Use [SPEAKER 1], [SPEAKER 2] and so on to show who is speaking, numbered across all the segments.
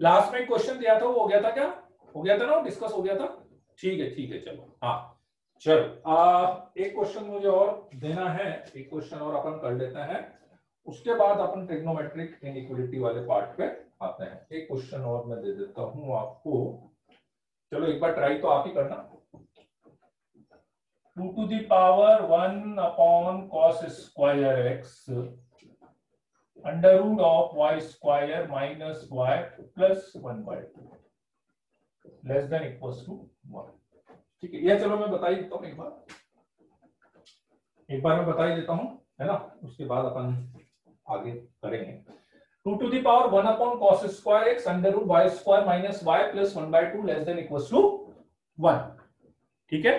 [SPEAKER 1] Last में question दिया था वो हो गया था क्या? हो गया था ना, डिस्कस हो गया था। ठीक है चलो। हाँ चलो, एक क्वेश्चन मुझे और देना है, एक क्वेश्चन और अपन कर लेते हैं, उसके बाद अपन ट्रिग्नोमेट्रिक इनइक्वालिटी वाले पार्ट पे आते हैं। एक क्वेश्चन और मैं दे देता हूं आपको, चलो एक बार ट्राई तो आप ही करना। 2 to the power 1 upon cos square x under root of y square minus y plus 1/2 less than equals to 1। ठीक है, ये चलो मैं बता ही देता हूँ, एक बार मैं बता ही देता हूँ, है ना, उसके बाद अपन आगे करेंगे। 2 to the power 1 upon cos square x under root y square minus y plus 1/2 less than equals to 1। ठीक है,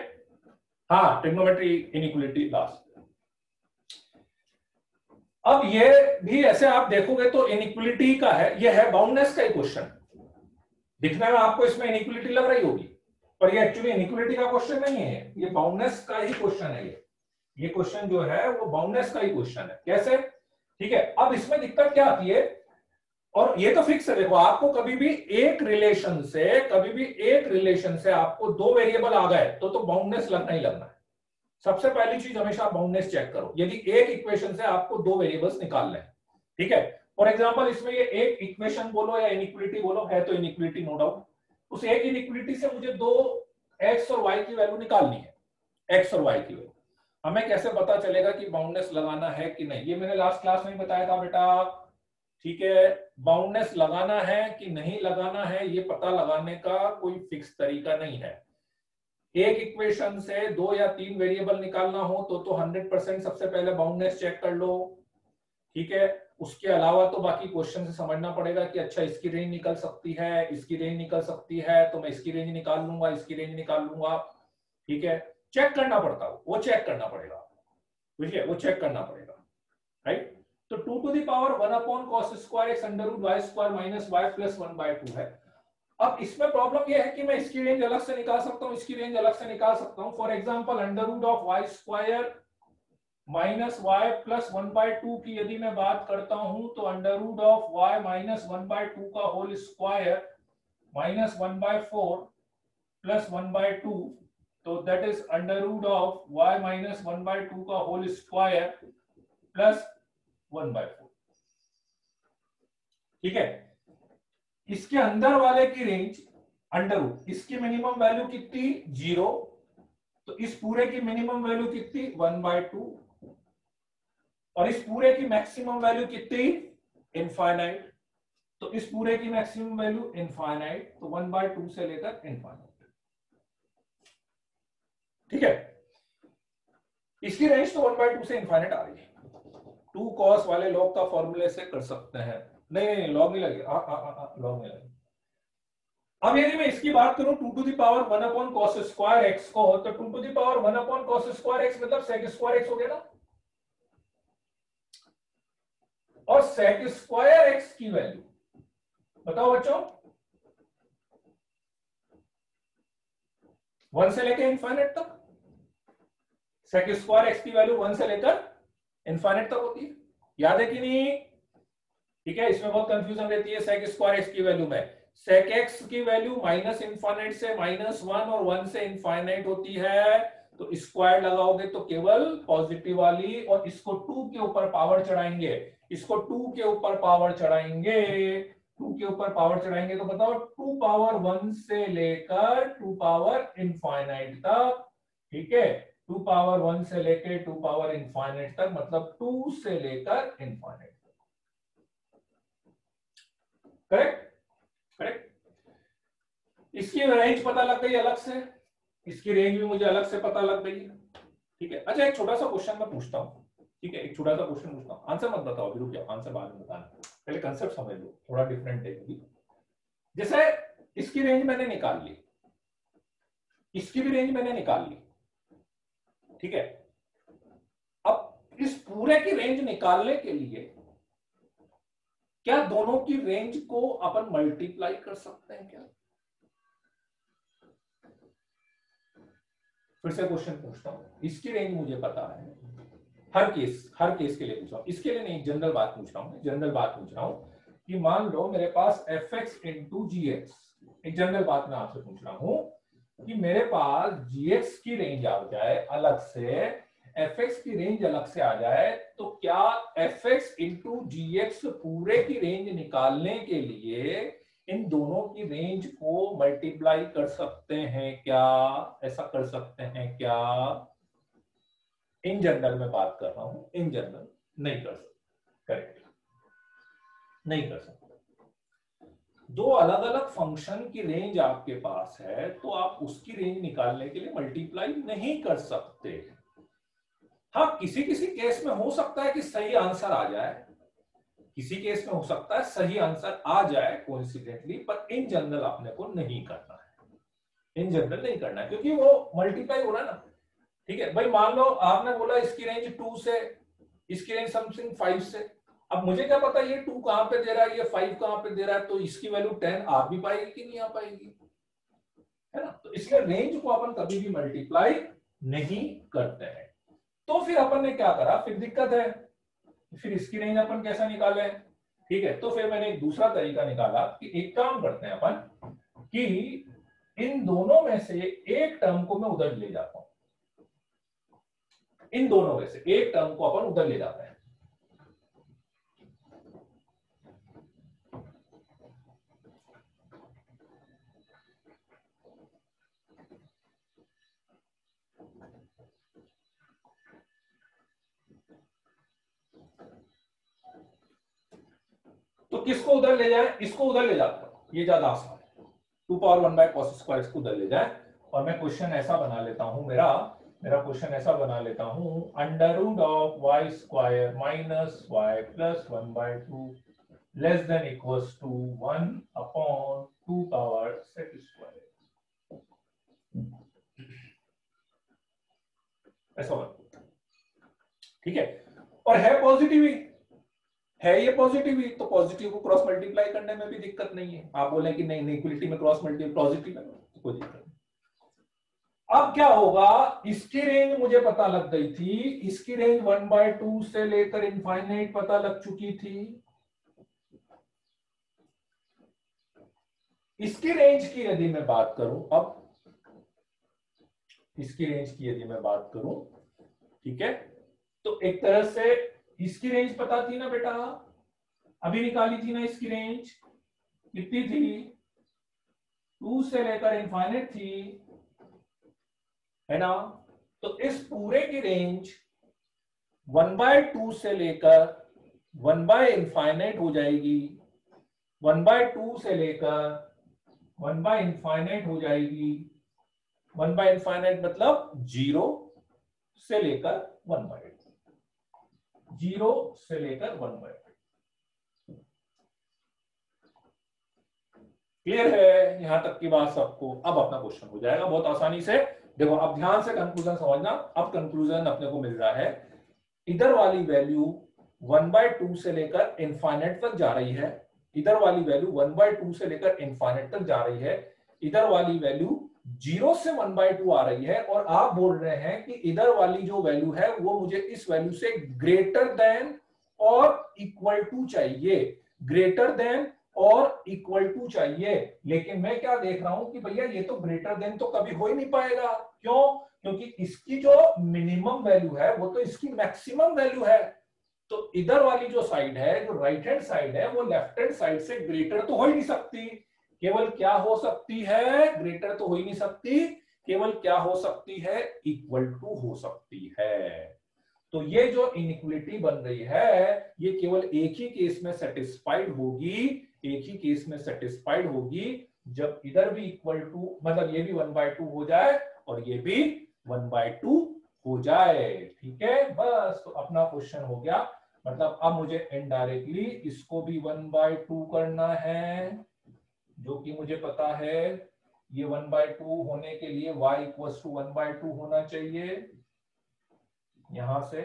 [SPEAKER 1] हाँ, ट्रिग्नोमेट्री इनइक्वालिटी लास्ट। अब ये भी ऐसे आप देखोगे तो इनइक्वालिटी का है, ये है बाउंडनेस का ही क्वेश्चन। दिखने में आपको इसमें इनइक्वालिटी लग रही होगी, पर ये एक्चुअली इनइक्वालिटी का क्वेश्चन नहीं है, ये बाउंडनेस का ही क्वेश्चन है। ये क्वेश्चन जो है वो बाउंडनेस का ही क्वेश्चन है। कैसे? ठीक है, अब इसमें दिक्कत क्या आती है, और ये तो फिक्स है, देखो आपको कभी भी एक रिलेशन से आपको दो वेरिएबल आ गए तो बाउंडनेस लगना ही लगना है। सबसे पहली चीज हमेशा बाउंडनेस चेक करो, यदि एक इक्वेशन से आपको दो वेरिएबल्स निकालने हैं। ठीक है, फॉर एग्जांपल इसमें ये एक इक्वेशन बोलो या इनइक्वालिटी बोलो, है तो इनइक्वालिटी नो डाउट। उस एक इनइक्वालिटी से मुझे दो एक्स और वाई की वैल्यू निकालनी है, एक्स और वाई की वैल्यू। हमें कैसे पता चलेगा कि बाउंडनेस लगाना है कि नहीं? ये मैंने लास्ट क्लास में बताया था बेटा। ठीक है, बाउंडनेस लगाना है कि नहीं लगाना है, ये पता लगाने का कोई फिक्स तरीका नहीं है। एक इक्वेशन से दो या तीन वेरिएबल निकालना हो तो 100% सबसे पहले बाउंडनेस चेक कर लो। ठीक है, उसके अलावा तो बाकी क्वेश्चन से समझना पड़ेगा कि अच्छा इसकी रेंज निकल सकती है, इसकी रेंज निकल सकती है, तो मैं इसकी रेंज निकाल लूंगा, इसकी रेंज निकाल लूंगा। ठीक है, चेक करना पड़ता है, वो चेक करना पड़ेगा, बुझिए, वो चेक करना पड़ेगा, राइट। तो 2 to the power 1 upon cos square x under root y square minus y plus 1/2 है। अब इसमें प्रॉब्लम ये है कि मैं इसकी रेंज अलग से निकाल सकता हूं, इसकी रेंज अलग से निकाल सकता हूं। For example under root of y square minus y plus 1/2 की यदि मैं बात करता हूं तो under root of y minus 1/2 का होल स्क्वायर माइनस 1/4 प्लस 1/2, तो that is under root of y minus 1/2 का होल स्क्वायर प्लस 1/4। ठीक है, इसके अंदर वाले की रेंज अंडर रूट, इसकी मिनिमम वैल्यू कितनी 0, तो इस पूरे की मिनिमम वैल्यू कितनी 1/2, और इस पूरे की मैक्सिमम वैल्यू कितनी इनफाइनाइट, तो इस पूरे की मैक्सिमम वैल्यू इनफाइनाइट, तो 1/2 से लेकर इनफाइनाइट। ठीक है, इसकी रेंज तो 1/2 से इनफाइनाइट आ रही है। 2 cos वाले लॉग का फॉर्मूले से कर सकते हैं, नहीं लॉग नहीं लगेगा, लॉग नहीं लगेगा। अब यदि मैं इसकी बात करूं 2 to the power 1 upon cos square x को, तो 2 to the power 1 upon cos square x मतलब sec स्क्वायर x हो गया ना, और sec स्क्वायर x की वैल्यू बताओ बच्चों, 1 से लेकर इनफाइनाइट तक, sec स्क्वायर x की वैल्यू 1 से लेकर इनफाइनाइट तक होती है, याद है कि नहीं? ठीक है, इसमें बहुत कंफ्यूजन रहती है sec स्क्वायर x की वैल्यू में। sec x की वैल्यू माइनस इनफाइनाइट से -1 और 1 से इनफाइनाइट होती है, तो स्क्वायर लगाओगे तो केवल पॉजिटिव वाली, और इसको 2 के ऊपर पावर चढ़ाएंगे, इसको 2 के ऊपर पावर चढ़ाएंगे, 2 के ऊपर पावर चढ़ाएंगे तो बताओ 2 पावर 1 से लेकर 2 पावर इनफाइनाइट तक। ठीक है, 2 पावर 1 से लेकर 2 पावर इनफाइनाइट तक, मतलब 2 से लेकर इनफाइनाइट। करेक्ट करेक्ट, इसकी रेंज पता लग गई अलग से, इसकी रेंज भी मुझे अलग से पता लग गई। ठीक है, अच्छा एक छोटा सा क्वेश्चन मैं पूछता हूँ, ठीक है, एक छोटा सा क्वेश्चन पूछता हूँ, आंसर मत बताओ अभी, रुक जाओ, आंसर बाद में बताना, पहले कंसेप्ट समझ लो, थोड़ा डिफरेंट है। जैसे इसकी रेंज मैंने निकाल ली, इसकी भी रेंज मैंने निकाल ली, ठीक है। अब इस पूरे की रेंज निकालने के लिए क्या दोनों की रेंज को अपन मल्टीप्लाई कर सकते हैं क्या? फिर से क्वेश्चन पूछता हूं, इसकी रेंज मुझे पता है, हर केस के लिए पूछ रहा हूं, इसके लिए नहीं, जनरल बात पूछ रहा हूं, जनरल बात पूछ रहा हूं कि मान लो मेरे पास एफ एक्स इंटू जी एक्स, एक जनरल बात मैं आपसे पूछ रहा हूं कि मेरे पास जी एक्स की रेंज आ जाए अलग से, एफ एक्स की रेंज अलग से आ जाए, तो क्या एफ एक्स इंटू जी एक्स पूरे की रेंज निकालने के लिए इन दोनों की रेंज को मल्टीप्लाई कर सकते हैं क्या? ऐसा कर सकते हैं क्या? इन जनरल में बात कर रहा हूं, इन जनरल नहीं कर सकते, करेक्ट, नहीं कर सकते। दो अलग अलग फंक्शन की रेंज आपके पास है तो आप उसकी रेंज निकालने के लिए मल्टीप्लाई नहीं कर सकते। हाँ, किसी किसी केस में हो सकता है कि सही आंसर आ जाए, किसी केस में हो सकता है सही आंसर आ जाए कोइंसिडेंटली, पर इन जनरल आपने को नहीं करना है, इन जनरल नहीं करना है, क्योंकि वो मल्टीप्लाई हो रहा है ना। ठीक है भाई, मान लो आपने बोला इसकी रेंज 2 से, इसकी रेंज समथिंग 5 से, अब मुझे क्या पता ये 2 कहां पे दे रहा है, ये 5 कहां पे दे रहा है, तो इसकी वैल्यू 10 आ भी पाएगी कि नहीं आ पाएगी, है ना। तो इसलिए रेंज को अपन कभी भी मल्टीप्लाई नहीं करते हैं। तो फिर अपन ने क्या करा, फिर दिक्कत है, फिर इसकी रेंज अपन कैसा निकाले? ठीक है, तो फिर मैंने एक दूसरा तरीका निकाला कि एक काम करते हैं अपन कि इन दोनों में से एक टर्म को मैं उधर ले जाता हूं, इन दोनों में से एक टर्म को अपन उधर ले जाते हैं। तो किसको उधर ले जाए? इसको उधर ले जाता हूं, ये ज्यादा आसान है। 2 पावर 1 बाय cos स्क्वायर इसको उधर ले जाए, और मैं क्वेश्चन ऐसा बना लेता हूं, मेरा क्वेश्चन ऐसा बना लेता हूं, under root of Y square minus Y plus 1 by 2 less than equals to 1 upon 2 power sec square, ऐसा बना। ठीक है, और है पॉजिटिव ही, है ये पॉजिटिव ही, तो पॉजिटिव को क्रॉस मल्टीप्लाई करने में भी दिक्कत नहीं है। आप बोले कि नहीं इक्वलिटी में क्रॉस मल्टीप्लाई पॉजिटिव है, तो कोई दिक्कत नहीं। अब क्या होगा, इसकी रेंज मुझे पता लग गई थी, इसकी रेंज 1/2 से लेकर इनफाइनाइट पता लग चुकी थी। इसकी रेंज की यदि मैं बात करूं, अब इसकी रेंज की यदि मैं बात करूं, ठीक है, तो एक तरह से इसकी रेंज पता थी ना बेटा, अभी निकाली थी ना इसकी रेंज, कितनी थी? 2 से लेकर इनफाइनाइट थी, है ना। तो इस पूरे की रेंज 1/2 से लेकर 1 बाय इनफाइनाइट हो जाएगी, 1/2 से लेकर 1 बाय इनफाइनाइट हो जाएगी, 1 बाय इनफाइनाइट मतलब 0 से लेकर 1/2, 0 से लेकर 1/2। क्लियर है यहां तक की बात सबको? अब अपना क्वेश्चन हो जाएगा बहुत आसानी से। देखो अब ध्यान से कंक्लूजन समझना। अब कंक्लूजन अपने को मिल रहा है, इधर वाली वैल्यू 1/2 से लेकर इनफाइनाइट तक जा रही है, इधर वाली वैल्यू 1/2 से लेकर इनफाइनाइट तक जा रही है, इधर वाली वैल्यू 0 से 1/2 आ रही है, और आप बोल रहे हैं कि इधर वाली जो वैल्यू है वो मुझे इस वैल्यू से ग्रेटर देन और इक्वल टू चाहिए, ग्रेटर देन और इक्वल टू चाहिए। लेकिन मैं क्या देख रहा हूं कि भैया ये तो ग्रेटर देन तो कभी हो ही नहीं पाएगा। क्यों? क्योंकि इसकी जो मिनिमम वैल्यू है वो तो इसकी मैक्सिमम वैल्यू है। तो इधर वाली जो साइड है, जो राइट हैंड साइड है, वो लेफ्ट हैंड साइड से ग्रेटर तो हो ही नहीं सकती। केवल क्या हो सकती है? ग्रेटर तो हो ही नहीं सकती, केवल क्या हो सकती है? इक्वल टू हो सकती है। तो ये जो इनइक्वलिटी बन रही है ये केवल एक ही केस में सेटिस्फाइड होगी, एक ही केस में सेटिस्फाइड होगी, जब इधर भी इक्वल टू मतलब ये भी 1/2 हो जाए और ये भी 1/2 हो जाए। ठीक है, बस तो अपना क्वेश्चन हो गया। मतलब अब मुझे इनडायरेक्टली इसको भी 1/2 करना है, जो कि मुझे पता है ये 1/2 होने के लिए y इक्वल टू 1/2 होना चाहिए यहां से,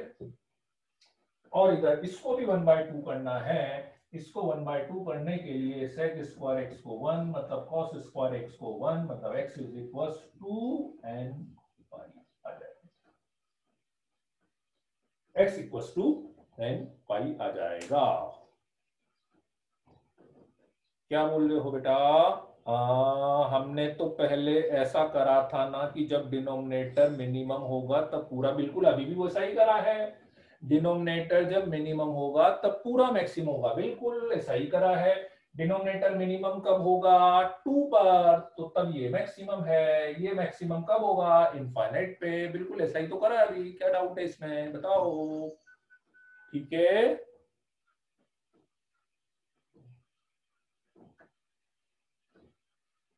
[SPEAKER 1] और इधर इसको भी 1/2 करना है। इसको 1/2 करने के लिए sec स्क्वायर x को 1 मतलब cos स्क्वायर x को 1 मतलब x is equal to n pi आ जाएगा, x equal to n pi आ जाएगा। क्या बोल रहे हो बेटा? हमने तो पहले ऐसा करा था ना कि जब डिनोमिनेटर मिनिमम होगा तब पूरा, बिल्कुल अभी भी वैसा ही करा है। डिनोमिनेटर जब मिनिमम होगा तब पूरा मैक्सिमम होगा, बिल्कुल ऐसा ही करा है। डिनोमिनेटर मिनिमम कब होगा? 2 पर, तो तब ये मैक्सिमम है। ये मैक्सिमम कब होगा? इनफाइनाइट पे। बिल्कुल ऐसा ही तो करा है अभी, क्या डाउट है इसमें बताओ? ठीक है,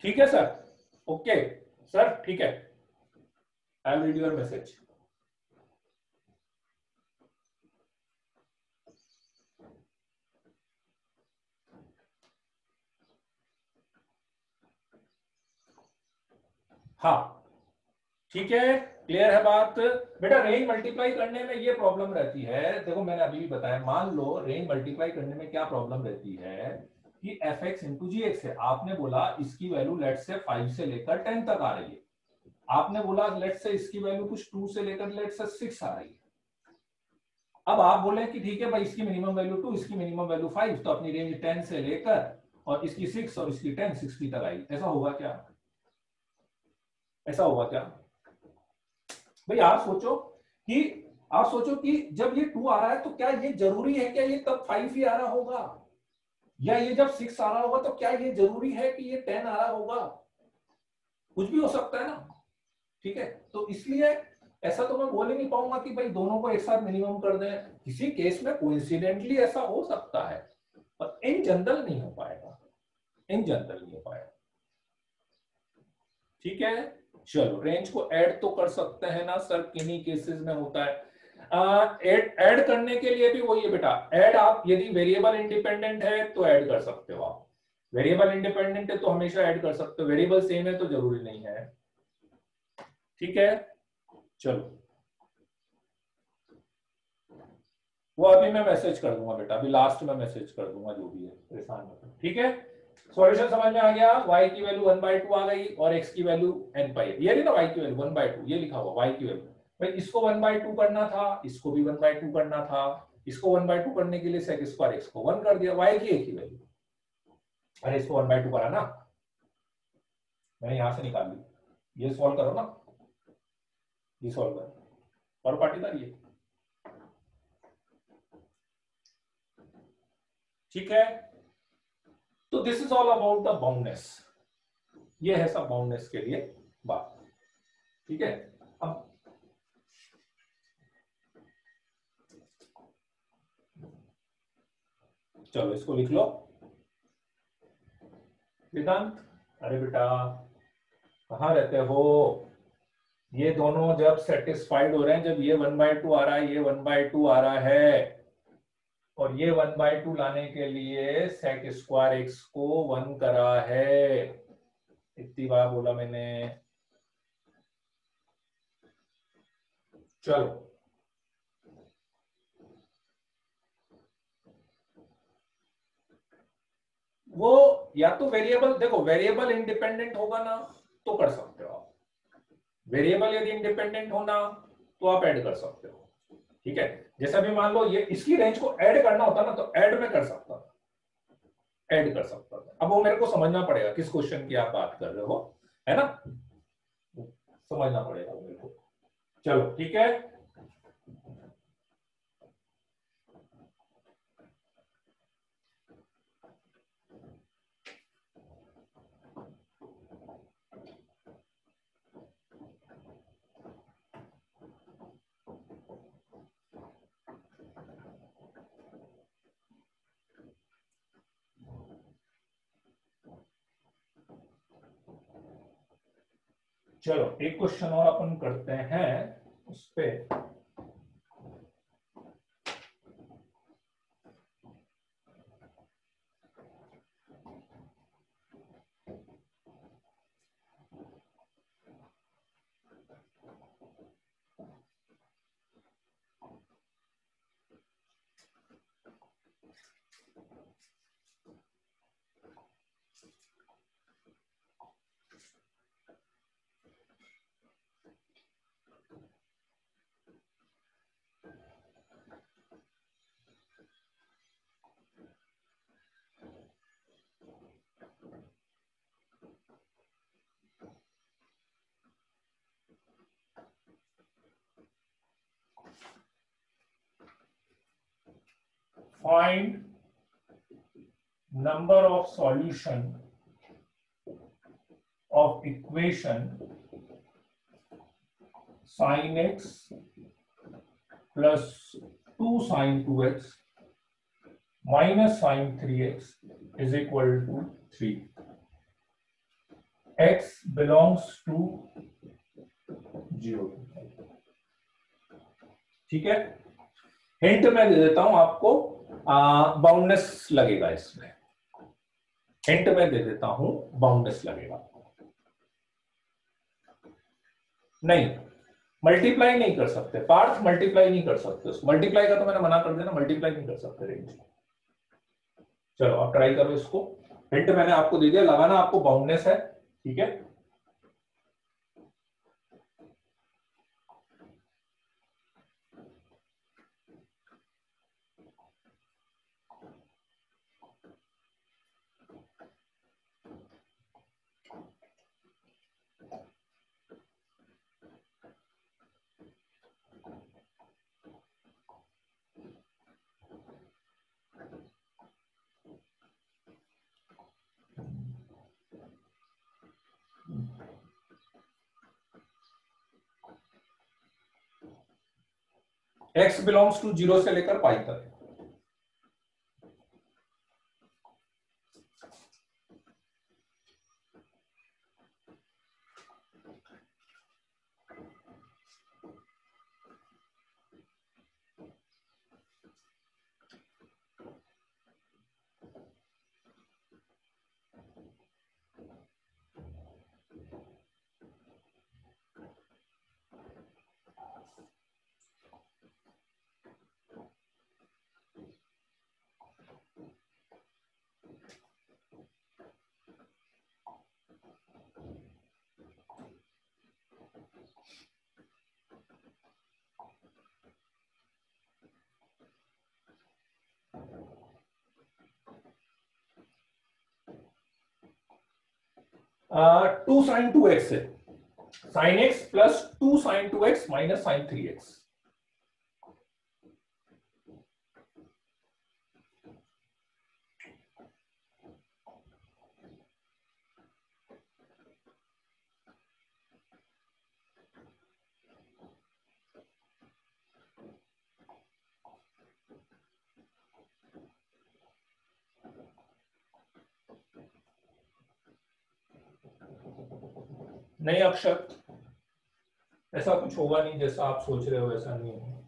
[SPEAKER 1] ठीक है सर, ओके सर, ठीक है, I will read your message. हाँ ठीक है, क्लियर है बात? बेटा रेंज मल्टीप्लाई करने में ये प्रॉब्लम रहती है, देखो मैंने अभी भी बताया, मान लो रेंज मल्टीप्लाई करने में क्या प्रॉब्लम रहती है कि एफ एक्स इंटू जी एक्स है। आपने बोला इसकी वैल्यू लेट से 5 से लेकर 10 तक आ रही है। आपने बोला लेट से इसकी वैल्यू कुछ 2 से लेकर लेट से 6 आ रही है। अब आप बोले कि ठीक है भाई, इसकी मिनिमम वैल्यू 2, इसकी मिनिमम वैल्यू 5, तो अपनी रेंज 10 से लेकर और इसकी 6 और इसकी 10, 60 तक आई। ऐसा होगा क्या? ऐसा होगा क्या भाई? आप सोचो कि जब ये 2 आ रहा है तो क्या ये जरूरी है क्या ये तब 5 ही आ रहा होगा? या ये जब 6 आ रहा होगा तो क्या ये जरूरी है कि ये 10 आ रहा होगा? कुछ भी हो सकता है ना। ठीक है, तो इसलिए ऐसा तो मैं बोल ही नहीं पाऊंगा कि भाई दोनों को एक साथ मिनिमम कर दें। किसी केस में कोइंसिडेंटली ऐसा हो सकता है, पर इन जनरल नहीं हो पाएगा। इन जनरल नहीं हो पाएगा। ठीक है, चलो रेंज को ऐड तो कर सकते हैं ना सर, किन्हीं केसेस में होता है। ऐड करने के लिए भी वही है बेटा, ऐड आप यदि वेरिएबल इंडिपेंडेंट है तो ऐड कर सकते हो आप। वेरिएबल इंडिपेंडेंट है तो हमेशा ऐड कर सकते हो, वेरिएबल सेम है तो जरूरी नहीं है। ठीक है, चलो वो अभी मैं मैसेज कर दूंगा बेटा, अभी लास्ट में मैसेज कर दूंगा जो भी है, परेशान मत। ठीक है, सॉल्यूशन समझ में आ गया? y की वैल्यू 1/2 आ गई और x की वैल्यू n पाई। ये नहीं ना y की वैल्यू 1/2, ये लिखा हुआ y की वैल्यू। भाई इसको 1/2 करना था, इसको भी 1/2 करना था। इसको 1/2 करने के लिए sec स्क्वायर x को 1 कर दिया, y की एक ही वैल्यू। अरे इसको 1/2 करा ना, मैंने यहां से निकाल ली। ये सॉल्व करो ना, ये सॉल्व करो और पार्टीदार ये। ठीक है, तो this is all about the boundness. ये है सब बाउंडनेस के लिए बात। ठीक है, अब चलो इसको लिख लो वेदांत। अरे बेटा कहाँ रहते हो? ये दोनों जब सेटिस्फाइड हो रहे हैं, जब ये 1/2 आ रहा है, ये 1/2 आ रहा है, और ये 1/2 लाने के लिए सेक स्क्वायर एक्स को 1 करा है। इतनी बार बोला मैंने। चलो वो या तो वेरिएबल, देखो वेरिएबल इंडिपेंडेंट होगा ना तो कर सकते हो आप। वेरिएबल यदि इंडिपेंडेंट होना तो आप ऐड कर सकते हो। ठीक है, जैसा भी मान लो ये इसकी रेंज को ऐड करना होता ना तो ऐड में कर सकता था, ऐड कर सकता था। अब वो मेरे को समझना पड़ेगा किस क्वेश्चन की आप बात कर रहे हो, है ना? समझना पड़ेगा मेरे को। चलो ठीक है, चलो एक क्वेश्चन और अपन करते हैं उस पे। find number of solution of equation sin x plus 2 sin 2x minus sin 3x is equal to 3. x belongs to 0. ठीक है, हिंट मैं दे देता हूं आपको, बाउंडनेस लगेगा इसमें, हिंट मैं दे देता हूं, बाउंडनेस लगेगा। नहीं, मल्टीप्लाई नहीं कर सकते पार्थ, मल्टीप्लाई नहीं कर सकते उसको, मल्टीप्लाई का तो मैंने मना कर दिया ना, मल्टीप्लाई नहीं कर सकते रेंज। चलो आप ट्राई करो इसको, हिंट मैंने आपको दे दिया, लगाना आपको बाउंडनेस है, ठीक है। x बिलोंग्स टू 0 से लेकर पाई तक। टू साइन 2x है, sine x plus 2 sine 2x minus sine 3x। नहीं अक्षर, ऐसा कुछ होगा नहीं जैसा आप सोच रहे हो, ऐसा नहीं होगा।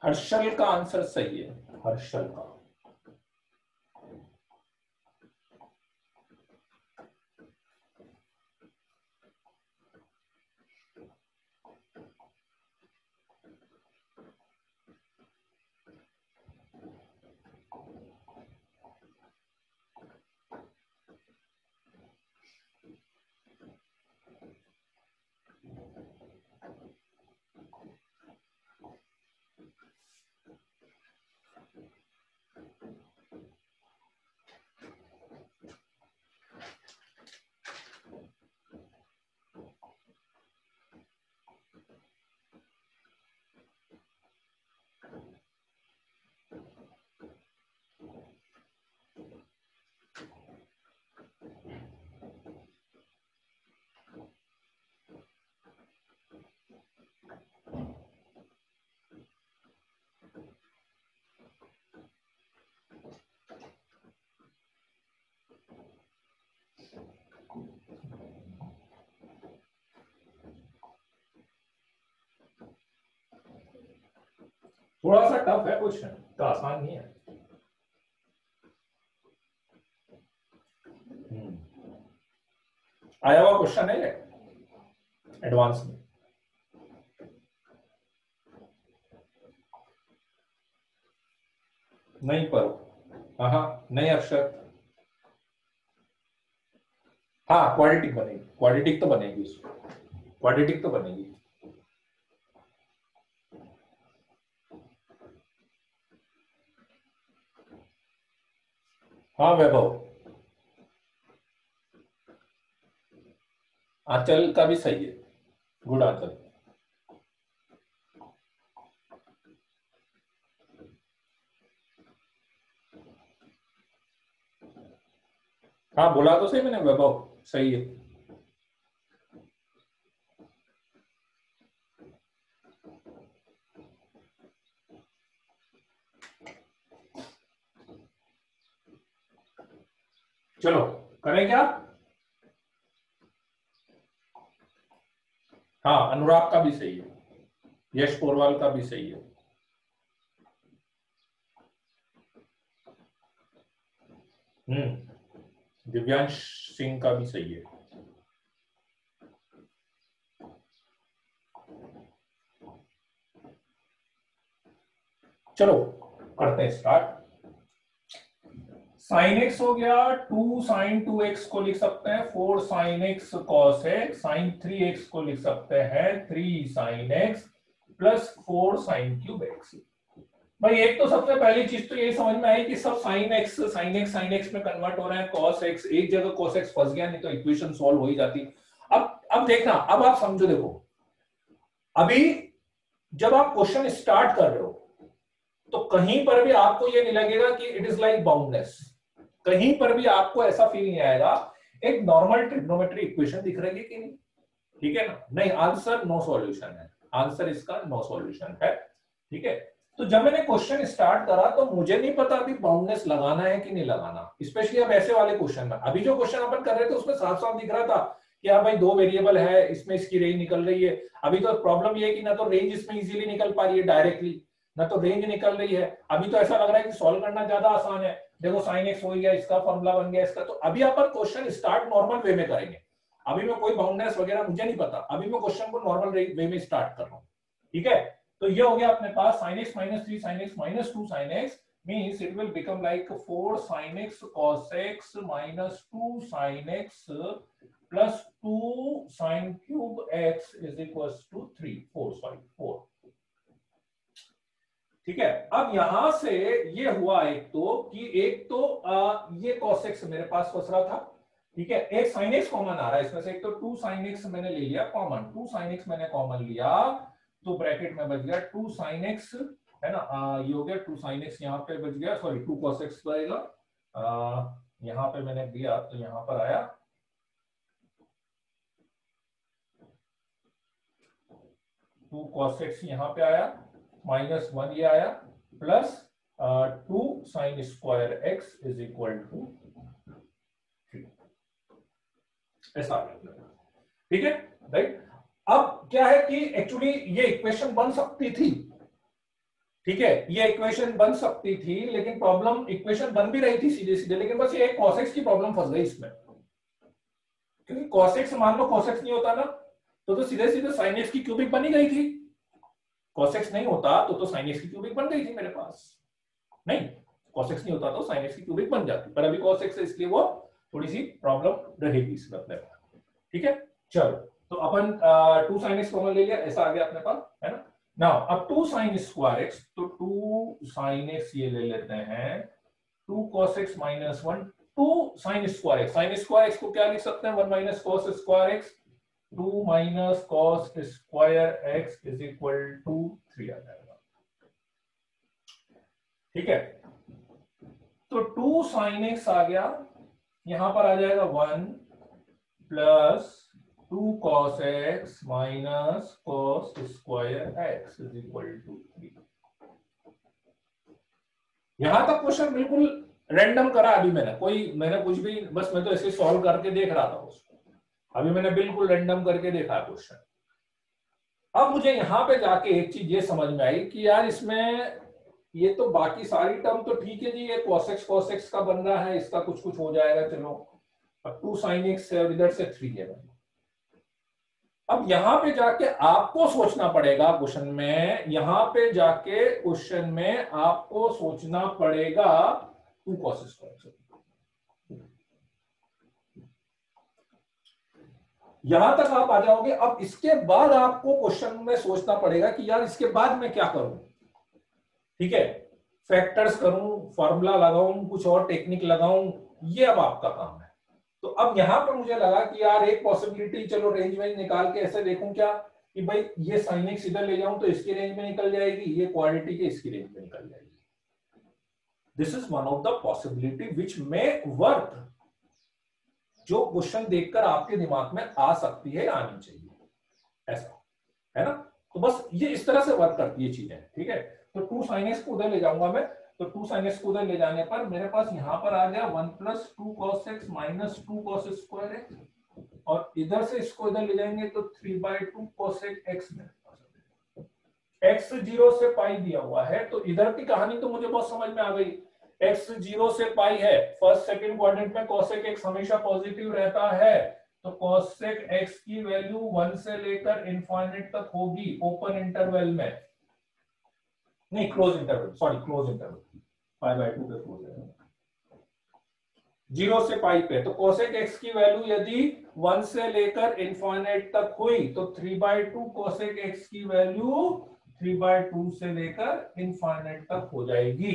[SPEAKER 1] हर्षल का आंसर सही है, हर्षल का। थोड़ा सा टफ है क्वेश्चन, तो आसान नहीं है। आया हुआ क्वेश्चन है ये एडवांस में। नहीं पढ़ो, हाँ नहीं अक्षर, हाँ क्वाड्रेटिक बनेगी, क्वाड्रेटिक तो बनेगी, क्वाड्रेटिक तो बनेगी। हाँ वैभव, आंचल का भी सही है, गुड आंचल। हाँ बोला तो सही मैंने, वैभव सही है। चलो करें क्या? हाँ अनुराग का भी सही है, यश पोरवाल का भी सही है। दिव्यांश सिंह का भी सही है। चलो करते हैं स्टार्ट। साइन एक्स हो गया, 2 साइन 2x को लिख सकते हैं 4 sine x cos x, sine 3x को लिख सकते हैं 3 sine x plus 4 sine cube x। भाई एक तो सबसे पहली चीज तो यही समझ में आई कि सब साइन एक्स साइन एक्स में कन्वर्ट हो रहे हैं, cos x एक जगह cos x फंस गया, नहीं तो इक्वेशन सॉल्व हो ही जाती। अब देखना, अब आप समझो, देखो अभी जब आप क्वेश्चन स्टार्ट कर रहे हो तो कहीं पर भी आपको ये नहीं लगेगा कि इट इज लाइक बाउंडनेस, कहीं पर भी आपको ऐसा फील नहीं आएगा एक नॉर्मल ट्रिग्नोमेट्री इक्वेशन दिख रही है कि नहीं, ठीक है ना? नहीं, आंसर नो सॉल्यूशन है, आंसर इसका नो सॉल्यूशन है, ठीक है। तो जब मैंने क्वेश्चन स्टार्ट करा तो मुझे नहीं पता अभी बाउंडनेस लगाना है कि नहीं लगाना, स्पेशली अब ऐसे वाले क्वेश्चन में। अभी जो क्वेश्चन अपन कर रहे थे उसमें साफ साफ दिख रहा था कि हाँ भाई दो वेरिएबल है, इसमें इसकी रेंज निकल रही है। अभी तो प्रॉब्लम ये है कि ना तो रेंज इसमें इजीली निकल पा रही है डायरेक्टली, ना तो रेंज निकल रही है। अभी तो ऐसा लग रहा है कि सॉल्व करना ज्यादा आसान है, देखो साइन एक्स हो गया, इसका फॉर्मूला बन गया इसका। तो अभी अपन क्वेश्चन स्टार्ट नॉर्मल वे में करेंगे, अभी मैं कोई बाउंडनेस वगैरह मुझे नहीं पता, अभी मैं क्वेश्चन को नॉर्मल वे में स्टार्ट कर रहा हूँ, ठीक है। तो ये हो गया अपने पास sin x minus 3 sin x minus 2 sin x means it will become like 4 sin x cos x minus 2 sin x plus 2 sin cube x is equals to 4, ठीक है। अब यहां से ये हुआ एक तो ये cos x मेरे पास फंस रहा था, ठीक है। एक sin x कॉमन आ रहा है इसमें से, एक तो 2 sin x मैंने ले लिया कॉमन, 2 sin x मैंने कॉमन लिया तो ब्रैकेट में बच गया 2 sin x, है ना, ये हो गया 2 sin x, यहाँ पे बच गया, सॉरी 2 cos x बचेगा, यहाँ पे मैंने दिया तो यहाँ पर आया 2 cos x, यहाँ पे आया -1 ये आया, plus 2 sin square x is equal to 3, ऐसा, ठीक है राइट। अब क्या है कि एक्चुअली ये इक्वेशन बन सकती थी, ठीक है, ये इक्वेशन बन सकती थी, लेकिन प्रॉब्लम इक्वेशन बन भी रही थी सीधे सीधे, लेकिन बस ये cos x की प्रॉब्लम फंस गई इसमें, क्योंकि cos x मान लो cos x नहीं होता ना तो सीधे सीधे sin x की क्यूबिक बनी गई थी, cos x नहीं होता तो sin x की क्यूबिक बन गई थी मेरे पास, नहीं cos x नहीं होता तो sin x की क्यूबिक बन जाती, पर अभी cos x है इसलिए वो थोड़ी सी प्रॉब्लम रहेगी इसमें अपने पास, ठीक है। चलो तो अपन 2 sin x कॉमन ले लिया, ऐसा आ गया अपने पास, है ना। नाउ अब 2 sin स्क्वायर x, तो 2 sin x ये ले लेते हैं, 2 cos x minus 1, 2 sin square x को क्या लिख सकते हैं, 1 minus cos square x, 2 minus cos square x is equal to 3 आ जाएगा, ठीक है। तो 2 sin x आ गया, यहां पर आ जाएगा 1 plus 2 cos x minus cos square x is equal to 3। यहां तक क्वेश्चन बिल्कुल रैंडम करा, अभी मैंने कुछ भी, बस मैं तो ऐसे सॉल्व करके देख रहा था उसको, अभी मैंने बिल्कुल रैंडम करके देखा क्वेश्चन। अब मुझे यहां पे जाके एक चीज ये समझ में आई कि यार इसमें ये तो बाकी सारी टर्म तो ठीक है जी, ये cos x का बन रहा है, इसका कुछ कुछ हो जाएगा, चलो। अब 2 sin x है और इधर से 3 है। अब यहां पे जाके आपको सोचना पड़ेगा क्वेश्चन में, यहां पे जाके क्वेश्चन में आपको सोचना पड़ेगा 2 cos स्क्वायर। यहां तक आप आ जाओगे। अब इसके बाद आपको क्वेश्चन में सोचना पड़ेगा कि यार इसके बाद मैं क्या करूं, ठीक है, फैक्टर्स करूं, फॉर्मूला लगाऊं, कुछ और टेक्निक लगाऊं, ये अब आपका काम है। तो अब यहां पर मुझे लगा कि यार एक पॉसिबिलिटी, चलो रेंज में निकाल के ऐसे देखूं क्या कि भाई ये साइन एक्स इधर ले जाऊं तो इसकी रेंज में निकल जाएगी, ये क्वाड्रेटिक है इसकी रेंज में निकल जाएगी। This is one of the possibility which may work, जो क्वेश्चन देखकर आपके दिमाग में आ सकती है, आनी चाहिए, ऐसा है ना। तो बस ये इस तरह से वर्क करती है चीजें, ठीक है। तो 2 sin x को उधर ले जाऊंगा मैं, तो 2 sin x को उधर ले जाने पर मेरे पास यहां पर आ गया 1 + 2 cos x - 2 cos square x, और इधर से इसको इधर ले जाएंगे तो 3/2 cos x में x 0 से पाई दिया हुआ है। तो इधर की कहानी तो मुझे बहुत समझ में आ गई, x 0 से पाई है, फर्स्ट सेकंड क्वाड्रेंट में cos x हमेशा पॉजिटिव रहता है, तो cos x की वैल्यू 1 से लेकर इनफाइनाइट तक होगी ओपन इंटरवल में, नहीं close interval, sorry close interval, π/2 पे क्लोज है, 0 से पाई पे। तो cos x की वैल्यू यदि 1 से लेकर इनफाइनाइट तक हुई तो 3/2 cos x की वैल्यू 3/2 से लेकर इनफाइनाइट तक हो जाएगी।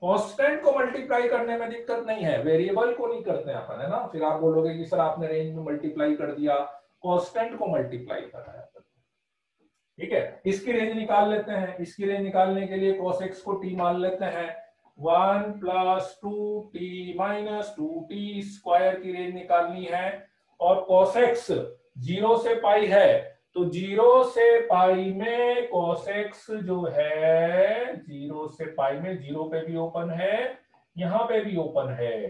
[SPEAKER 1] कांस्टेंट को मल्टीप्लाई करने में दिक्कत नहीं है, वेरिएबल को नहीं करते अपन, है ना। फिर आप बोलोगे कि सर आपने रेंज में मल्टीप्लाई कर दिया, कांस्टेंट को मल्टीप्लाई कर रहा है, ठीक है। इसकी रेंज निकाल लेते हैं, इसकी रेंज निकालने के लिए cos x को t मान लेते हैं, 1 + 2t - 2t स्क्वायर की रेंज निकालनी है, और cos x 0 से पाई है, तो 0 से पाई में cos x जो है 0 से पाई में 0 पे भी ओपन है, यहां पे भी ओपन है,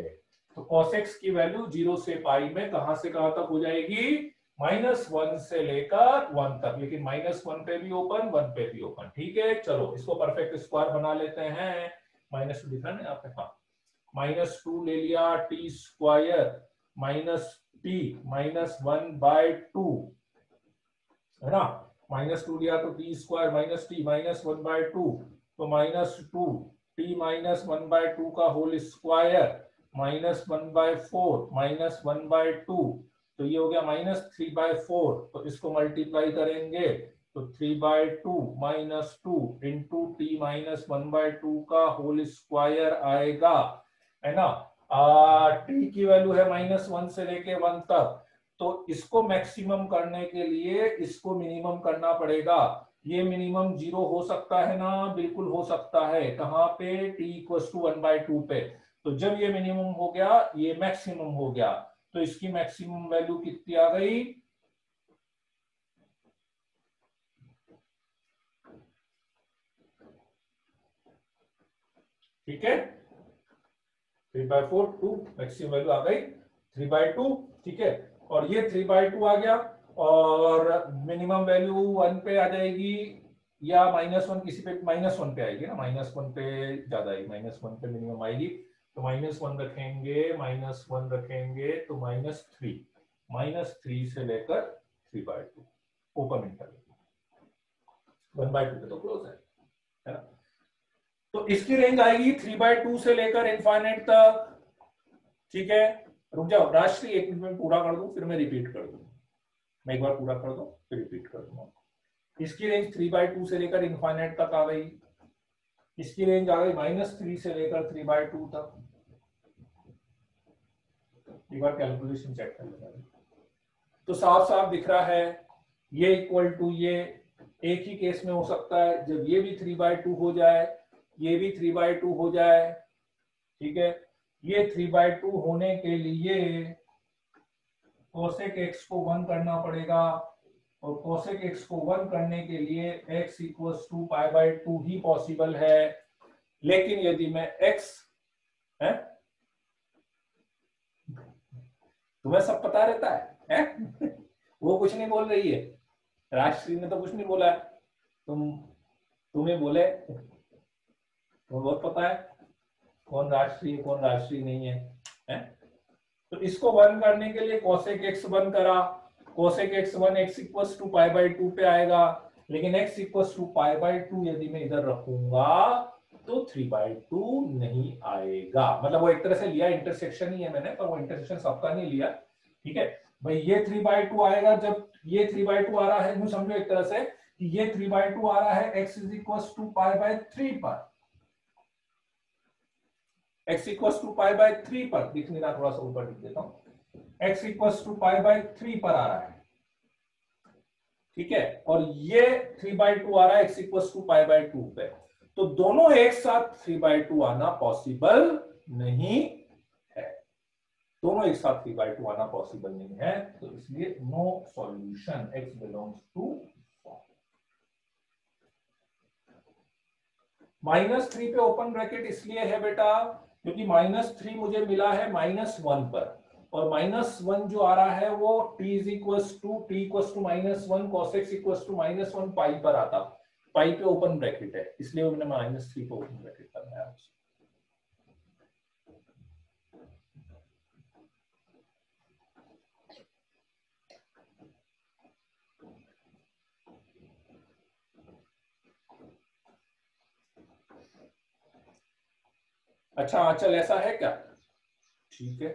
[SPEAKER 1] तो cos x की वैल्यू 0 से पाई में कहां से कहां तक हो जाएगी, -1 से लेकर 1 तक, लेकिन -1 पे भी ओपन, 1 पे भी ओपन, ठीक है। चलो इसको परफेक्ट स्क्वायर बना लेते हैं, -2 लिखा ना आपने, हाँ, -2 ले लिया, t स्क्वायर -t -1/2, है ना, -2 लिया तो t स्क्वायर -t -1/2, तो -2 t -1/2 का होल स्क्वायर -1/4 -1/2, तो ये हो गया -3/4, तो इसको मल्टीप्लाई करेंगे तो 3/2 - 2 इंटू t -1/2 का होल स्क्वायर आएगा, है ना। t की वैल्यू है -1 से लेके 1 तक, तो इसको मैक्सिमम करने के लिए इसको मिनिमम करना पड़ेगा। ये मिनिमम 0 हो सकता है ना, बिल्कुल हो सकता है, कहां पे, t = 1/2 पे। तो जब ये मिनिमम हो गया, ये मैक्सिमम हो गया, तो इसकी मैक्सिमम वैल्यू कितनी आ गई, ठीक है, 3/4 2, मैक्सिमम वैल्यू आ गई 3/2, ठीक है। और ये 3/2 आ गया, और मिनिमम वैल्यू 1 पे आ जाएगी, या -1, किसी पे -1 पे आएगी ना, -1 पे ज्यादा आएगी, -1 पे मिनिमम आएगी, तो -1 रखेंगे, -1 रखेंगे तो -3 से लेकर 3/2 ओपन इंटरवल, 1/2 पे तो क्लोज है ना। तो इसकी रेंज आएगी 3/2 से लेकर इनफाइनाइट तक, ठीक है। रुक जाओ राष्ट्रीय, 1 मिनट में पूरा कर दूं फिर मैं रिपीट कर दूं, मैं एक बार पूरा कर दूं फिर रिपीट कर दूंगा। इसकी रेंज 3/2 से लेकर इनफाइनाइट तक आ गई, इसकी रेंज आ गई -3 से लेकर 3/2 तक, एक बार कैलकुलेशन चेक कर लेना। तो साफ साफ दिख रहा है, ये इक्वल टू ये एक ही केस में हो सकता है, जब ये भी 3/2 हो जाए, ये भी 3/2 हो जाए, ठीक है। ये 3/2 होने के लिए cosec x को 1 करना पड़ेगा, और cosec x को 1 करने के लिए x = π/2 ही पॉसिबल है। लेकिन यदि मैं x है, तुम्हें सब पता रहता है? वो कुछ नहीं बोल रही है, राजश्री ने तो कुछ नहीं बोला है, तुम्हें बोले तो बहुत पता है कौन राष्ट्रीय कौन राष्ट्रीय नहीं है? तो इसको 1 करने के लिए cosec x 1 करा, cosec x 1 x equals to pi by 2 पे आएगा, लेकिन x equals to pi by 2 यदि मैं इधर रखूंगा तो 3/2 नहीं आएगा। मतलब वो एक तरह से लिया इंटरसेक्शन ही है मैंने, पर वो इंटरसेक्शन सबका नहीं लिया। ठीक है भाई, ये 3/2 आएगा जब ये 3/2 आ रहा है, यूं समझो एक तरह से कि ये 3/2 आ रहा है x is equals to pi by 3 पर, x equals to pi by 3 पर, दिख नहीं रहा, थोड़ा सा ऊपर लिख देता हूं, x equals to pi by 3 पर आ रहा है। ठीक है, और ये 3/2 आ रहा है x equals to pi by 2 पे, तो दोनों एक साथ 3/2 आना पॉसिबल नहीं है, दोनों एक साथ 3/2 आना पॉसिबल नहीं है, तो इसलिए no solution, x belongs to -3 पे ओपन ब्रैकेट इसलिए है बेटा क्योंकि -3 मुझे मिला है -1 पर, और -1 जो आ रहा है वो t is equals to -1 cos x equals to -1 pi पर आता, पाई पे ओपन ब्रैकेट है, इसलिए मैंने -3 पे ओपन ब्रैकेट बनाया। अच्छा आंचल ऐसा है क्या? ठीक है,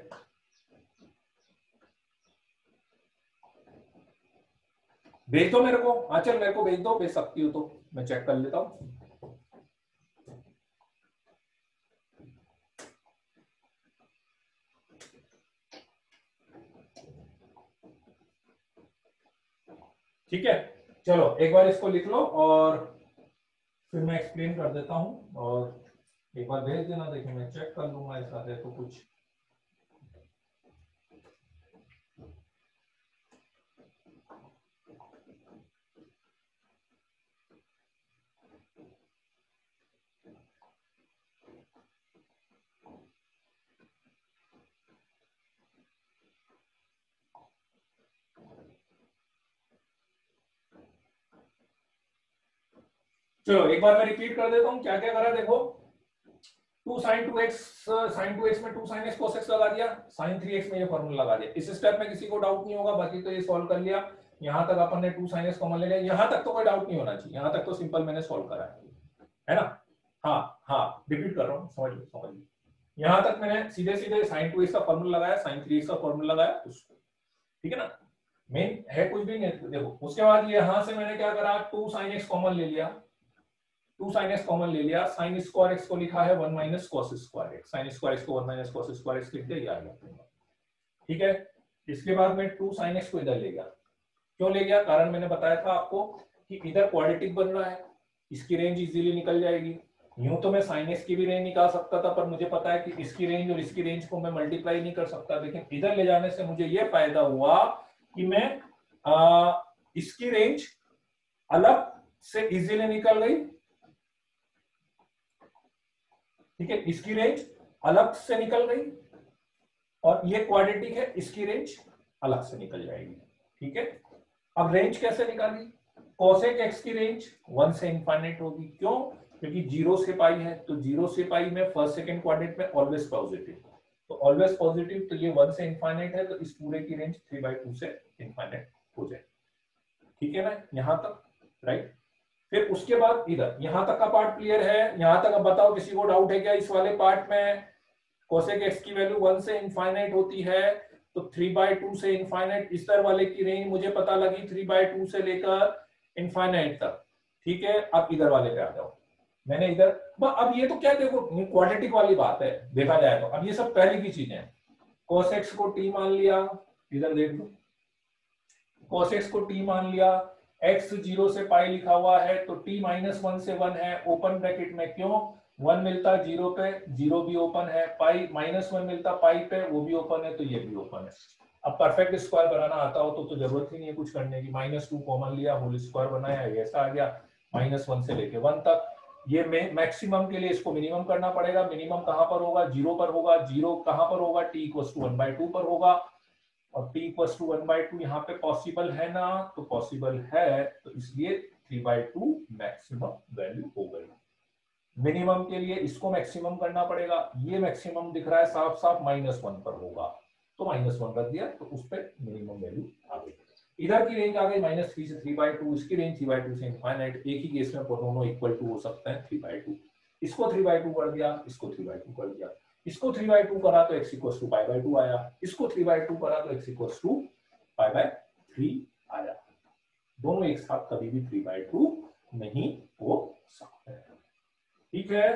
[SPEAKER 1] भेज दो मेरे को, आंचल मेरे को भेज दो, भेज सकती हो तो मैं चेक कर लेता हूं। ठीक है, चलो एक बार इसको लिख लो और फिर मैं एक्सप्लेन कर देता हूं, और एक बार भेज देना, देखिए मैं चेक कर लूंगा ऐसा है तो कुछ। चलो एक बार मैं रिपीट कर देता हूं क्या क्या करा, देखो 2 sin 2x में 2 sin x cos x लगा दिया, sin 3x में ये फॉर्मूला लगा दिया। इस स्टेप में किसी को डाउट नहीं होगा, बाकी तो ये सॉल्व कर लिया, यहां तक अपन ने 2 sin x कॉमन ले लिया, यहां तक तो कोई डाउट नहीं होना चाहिए, यहां तक तो सिंपल मैंने सॉल्व करा है ना? हाँ हाँ, रिपीट कर रहा हूँ, समझ लो समझ लो, यहां तक मैंने सीधे सीधे sin 2x का फॉर्मूला लगाया, sin 3x का फॉर्मूला लगाया उसको, ठीक है ना? मेन है कुछ भी नहीं, देखो उसके बाद यहां से मैंने क्या करा, 2 sin x कॉमन ले लिया, 2 sin x कॉमन ले लिया, sin स्क्वायर x को लिखा है 1 minus cos square x, sin square x को 1 माइनस cos स्क्वायर x लिख दिया, ये आ गया। ठीक है, इसके बाद में 2 sin x को इधर ले गया, क्यों ले गया, कारण मैंने बताया था आपको कि इधर क्वाड्रेटिक बन रहा है, इसकी रेंज इजीली निकल जाएगी। यूं तो मैं sin x की भी रेंज निकाल सकता था, पर मुझे पता है कि इसकी रेंज और इसकी रेंज को मैं मल्टीप्लाई नहीं कर सकता, लेकिन इधर ले जाने से मुझे ये फायदा हुआ कि मैं इसकी रेंज अलग से इजीली निकल गई, ठीक है, इसकी रेंज अलग से निकल गई, और ये क्वाड्रेटिक है, इसकी रेंज अलग से निकल जाएगी। ठीक है, अब रेंज कैसे निकाली, cosec x की रेंज 1 से इंफाइनाइट होगी, क्यों, क्योंकि 0 से पाई है, तो 0 से पाई में फर्स्ट सेकंड क्वाड्रेंट में ऑलवेज पॉजिटिव, तो ऑलवेज पॉजिटिव, तो ये 1 से इंफाइनाइट है, तो इस पूरे की रेंज 3/2 से इंफाइनाइट हो जाए। ठीक है ना, यहां तक राइट। फिर उसके बाद इधर यहां तक का पार्ट क्लियर है, यहां तक अब बताओ किसी को डाउट है क्या इस वाले पार्ट में, cosec x की वैल्यू 1 से इंफाइनाइट होती है, तो 3/2 से इंफाइनाइट, इस तरह वाले की रेंज मुझे पता लगी 3/2 से लेकर इंफाइनाइट तक। ठीक है, अब इधर वाले पे आ जाओ, मैंने इधर, अब ये तो क्या देखो क्वाड्रेटिक वाली बात है देखा जाए तो, अब ये सब पहले की चीजें हैं, cos x को t मान लिया, इधर देख लो cos x को t मान लिया, x 0 से पाई लिखा हुआ है, तो t -1 से 1 है, ओपन ब्रैकेट में, क्यों 1 मिलता 0 पे, 0 भी ओपन है, पाई -1 मिलता पाई पे, वो भी ओपन है, तो ये भी ओपन है। अब परफेक्ट स्क्वायर बनाना आता हो तो जरूरत ही नहीं है कुछ करने की, -2 कॉमन लिया, होल स्क्वायर बनाया, ऐसा आ गया, -1 से लेके 1 तक। ये मैक्सिमम के लिए इसको मिनिमम करना पड़ेगा, मिनिमम कहां पर होगा, 0 पर होगा, 0 कहां पर होगा, t = 1/2 पर होगा, और t = 1/2 यहाँ पे पॉसिबल है ना, तो पॉसिबल है, तो इसलिए 3/2 मैक्सिमम वैल्यू हो गई। मिनिमम के लिए इसको मैक्सिमम करना पड़ेगा, ये मैक्सिमम दिख रहा है साफ साफ -1 पर होगा, तो -1 रख दिया, तो उस पर मिनिमम वैल्यू आ गई। इधर की रेंज आ गई -3 से 3/2, इसकी रेंज 3/2 से इनफाइनाइट। एक ही केस में दोनों इक्वल टू हो सकते हैं 3/2। इसको 3/2 कर दिया, इसको 3/2 कर दिया, इसको 3/2 करा तो x = π/2 आया, इसको 3/2 करा तो x = π/3 आया। दोनों एक साथ कभी भी 3/2 नहीं हो सकते। ठीक है,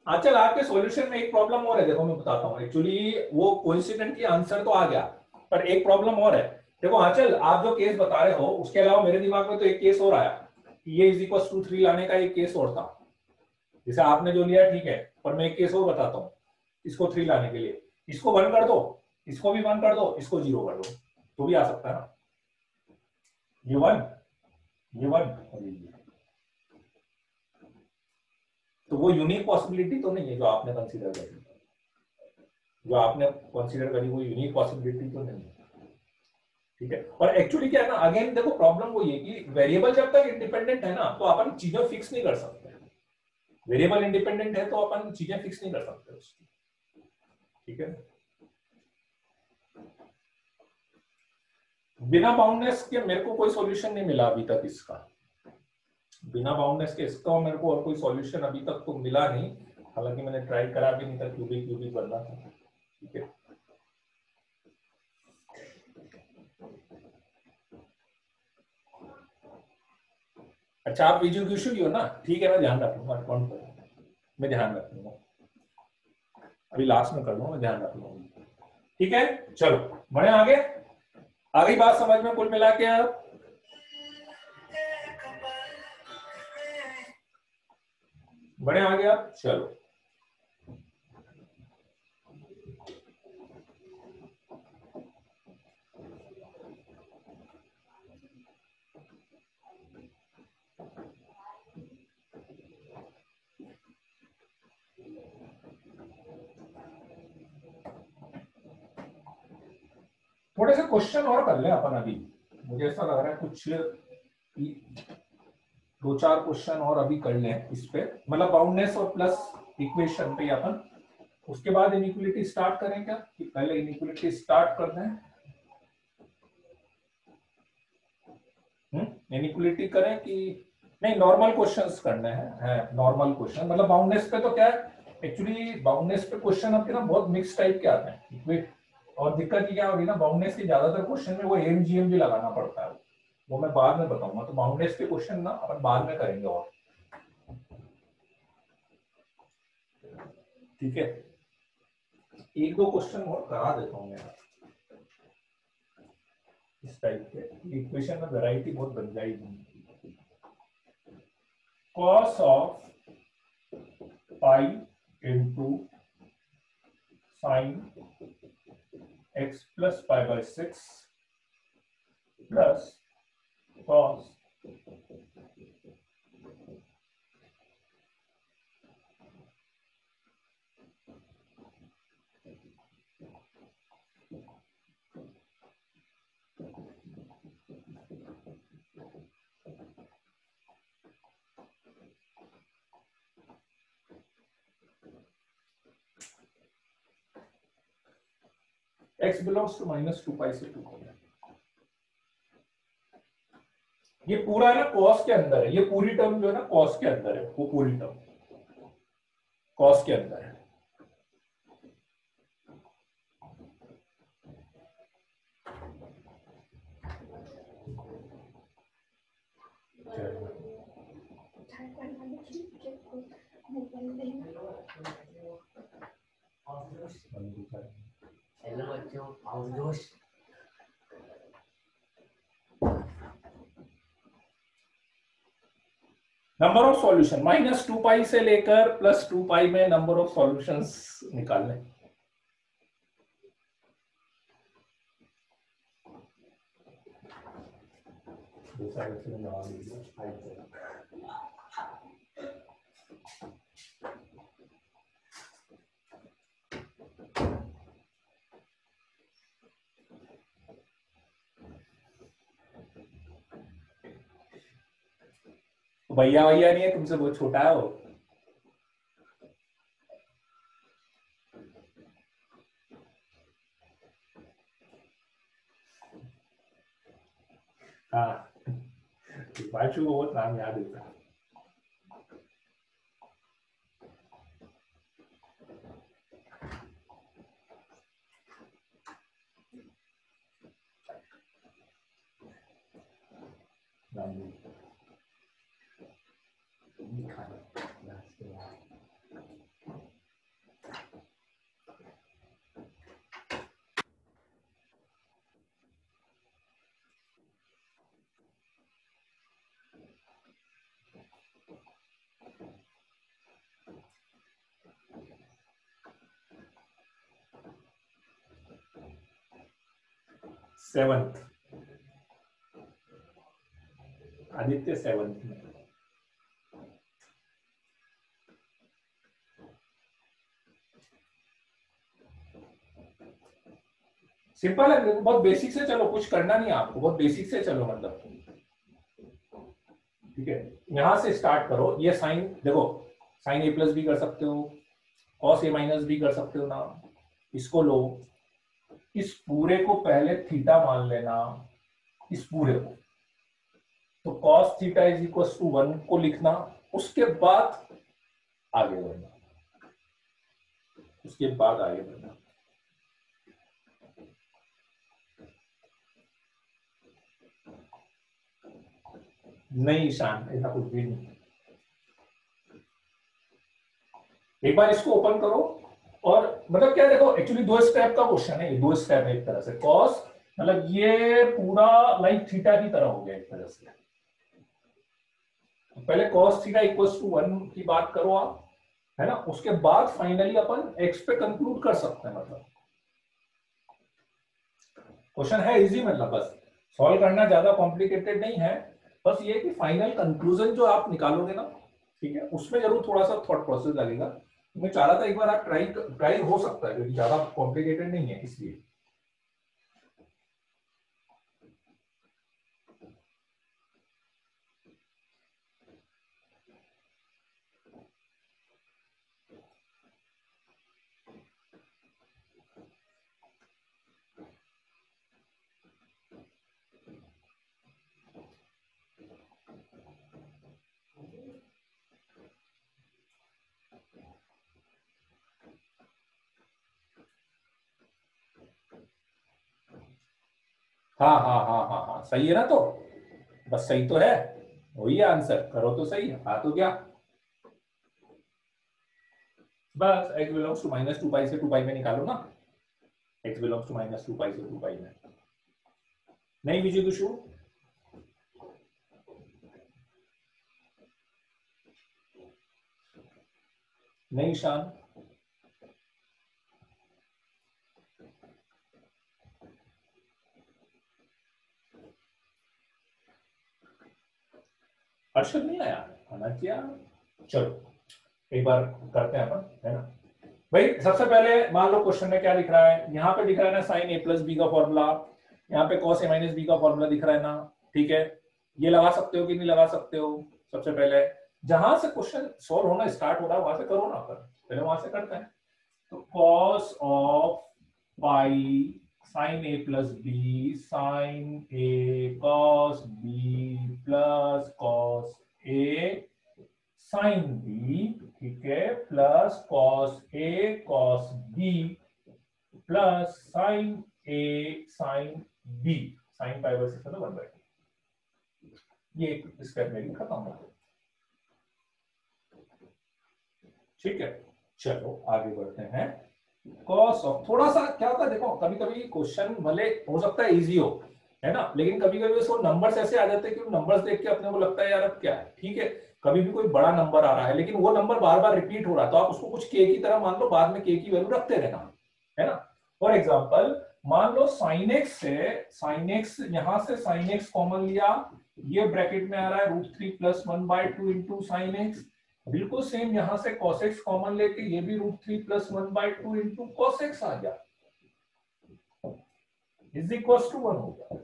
[SPEAKER 1] चल आपके सॉल्यूशन में एक प्रॉब्लम और है, देखो मैं बताता हूँ। एक्चुअली वो कोइंसिडेंटली आंसर तो आ गया, पर एक प्रॉब्लम और है। देखो आंचल, आप जो केस बता रहे हो उसके अलावा मेरे दिमाग में तो एक केस और आया कि ये = 3 लाने का एक केस और था। जैसे आपने जो लिया ठीक है, पर मैं एक केस और बताता हूँ इसको 3 लाने के लिए। इसको 1 कर दो, इसको भी 1 कर दो, इसको 0 कर दो, तो भी आ सकता है ना। ये 1, ये 1 और ये। तो वो यूनिक पॉसिबिलिटी तो नहीं है जो आपने कंसीडर करी, जो आपने कंसीडर करी वो यूनिक पॉसिबिलिटी तो नहीं है। ठीक है, और एक्चुअली क्या है ना, अगेन देखो प्रॉब्लम वो ये कि वेरिएबल जब तक इंडिपेंडेंट है ना तो अपन चीजें फिक्स नहीं कर सकते। वेरिएबल इंडिपेंडेंट है तो अपन चीजें फिक्स नहीं कर सकते उसकी। ठीक है, बिना बाउंडनेस के मेरे को कोई सॉल्यूशन नहीं मिला अभी तक इसका। बिना बाउंडनेस के इसका मेरे को और कोई सॉल्यूशन अभी तक तो मिला नहीं, हालांकि मैंने ट्राई करा भी नहीं था, क्यूबिक बनना था। ठीक है, अच्छा आप एजुकेशन ही हो ना, ठीक है, मैं ध्यान रख लूंगा, मैं ध्यान रख लूंगा, अभी लास्ट में कर लूंगा, मैं ध्यान रख लूंगा। ठीक है, चलो बढ़े आगे। आ गई बात समझ में कुल मिला के? आप बढ़े आगे आप, चलो थोड़े से क्वेश्चन और कर ले अपन अभी। मुझे ऐसा लग रहा है कुछ 2-4 क्वेश्चन और अभी कर लें इस पे, मतलब बाउंडनेस और प्लस इक्वेशन पे अपन। उसके बाद इनइक्वालिटी स्टार्ट करें क्या, कि पहले इनइक्वालिटी स्टार्ट कर दें? इनइक्वालिटी करें कि नहीं, नॉर्मल क्वेश्चंस करने हैं नॉर्मल क्वेश्चन। मतलब बाउंडनेस पे तो क्या है, एक्चुअली बाउंडनेस पे क्वेश्चन आपके ना बहुत मिक्स टाइप के आते हैं। और दिक्कत क्या होगी ना, बाउंडनेस के ज्यादातर क्वेश्चन में वो एमजीएम भी लगाना पड़ता है, वो मैं बाद में बताऊंगा। तो बाउंडनेस के क्वेश्चन ना अपन बाद में करेंगे। और ठीक है, 1-2 क्वेश्चन और करा देता हूँ मैं इस टाइप के। इक्वेशन में वैरायटी बहुत बन जाएगी। cos of pi into sine x plus π/6 plus cos x belongs to -2π से 2 है। ये पूरा है ना cos के अंदर है, ये पूरी टर्म जो है ना cos के अंदर है, वो पूरी टर्म cos के अंदर है।
[SPEAKER 2] हेलो बच्चों, आओ जोश।
[SPEAKER 1] नंबर ऑफ सॉल्यूशन -2 पाई से लेकर +2 पाई में नंबर ऑफ सॉल्यूशंस निकालने। भैया भैया नहीं है, तुमसे बहुत छोटा है वो। हाँ, बाशु को बहुत नाम याद होता है। सेवंथ, आदित्य सेवंथ में। सिंपल है, बहुत बेसिक से चलो, कुछ करना नहीं आपको, बहुत बेसिक से चलो मतलब। ठीक है, यहां से स्टार्ट करो। ये साइन देखो, साइन ए प्लस भी कर सकते हो, कॉस ए माइनस भी कर सकते हो ना। इसको लो, इस पूरे को पहले थीटा मान लेना, इस पूरे को। तो cos theta is equal to 1 को लिखना, उसके बाद आगे बढ़ना, उसके बाद आगे बढ़ना। नहीं ईशान, ऐसा कुछ भी नहीं। एक बार इसको ओपन करो, और मतलब क्या देखो, एक्चुअली 2 स्टेप का क्वेश्चन है ये, 2 स्टेप है एक तरह से। कॉस मतलब ये पूरा लाइक थीटा की तरह हो गया एक तरह से। पहले cos थीटा इक्वल्स टू 1 की बात करो आप, है ना, उसके बाद फाइनली अपन x पे कंक्लूड कर सकते हैं। मतलब क्वेश्चन है इजी, मतलब बस सॉल्व करना ज्यादा कॉम्प्लिकेटेड नहीं है। बस ये कि फाइनल कंक्लूजन जो आप निकालोगे ना, ठीक है, उसमें जरूर थोड़ा सा थॉट प्रोसेस लगेगा। मैं चाह रहा था एक बार आप ट्राई हो सकता है, क्योंकि ज्यादा कॉम्प्लिकेटेड नहीं है इसलिए। हाँ हाँ हाँ हाँ हाँ, सही है ना। तो बस सही तो है, वही है आंसर, करो तो सही है। हाँ तो क्या, बस x बिलोंग्स टू -2 पाई से 2 पाई में निकालो ना। x बिलोंग्स टू -2 पाई से 2 पाई में। नहीं विजय दुशु, नहीं शान, अर्षद नहीं आया, आना क्या। चलो एक बार करते हैं अपन, है ना भाई। सबसे पहले मान लो क्वेश्चन में क्या दिख रहा है, यहाँ पे दिख रहा है ना साइन ए प्लस बी का फॉर्मूला, यहाँ पे कॉस ए माइनस बी का फॉर्मूला दिख रहा है ना। ठीक है, ये लगा सकते हो कि नहीं लगा सकते हो। सबसे पहले जहां से क्वेश्चन सॉल्व होना स्टार्ट हो रहा है वहां से करो ना, पहले वहां से करते हैं। तो cos of pi sine A plus B, sine A cos B plus cos A sine B, ठीक है, plus cos A cos B plus sine A sine B, sine pi by 6 मतलब 1/2। ये एक स्टेप मेरी खत्म हो गया। ठीक है, चलो आगे बढ़ते हैं। कॉस ऑफ, थोड़ा सा क्या होता है देखो, कभी कभी क्वेश्चन भले हो सकता है इजी हो, है ना, लेकिन कभी कभी उसको नंबर्स ऐसे आ जाते हैं कि नंबर्स देख के अपने को लगता है यार अब क्या है। ठीक है, कभी भी कोई बड़ा नंबर आ रहा है लेकिन वो नंबर बार बार रिपीट हो रहा है तो आप उसको कुछ के की तरह मान लो, बाद में के की वैल्यू रखते रहना, है ना। फॉर एग्जाम्पल मान लो साइन एक्स से, साइन एक्स यहां से साइन एक्स कॉमन लिया, ये ब्रैकेट में आ रहा है √3 + 1/2 इंटू साइन एक्स। बिल्कुल सेम यहां से cos x कॉमन लेके ये भी √3 + 1/2 इंटू cos x आ गया, इज इक्वल टू 1 हो गया।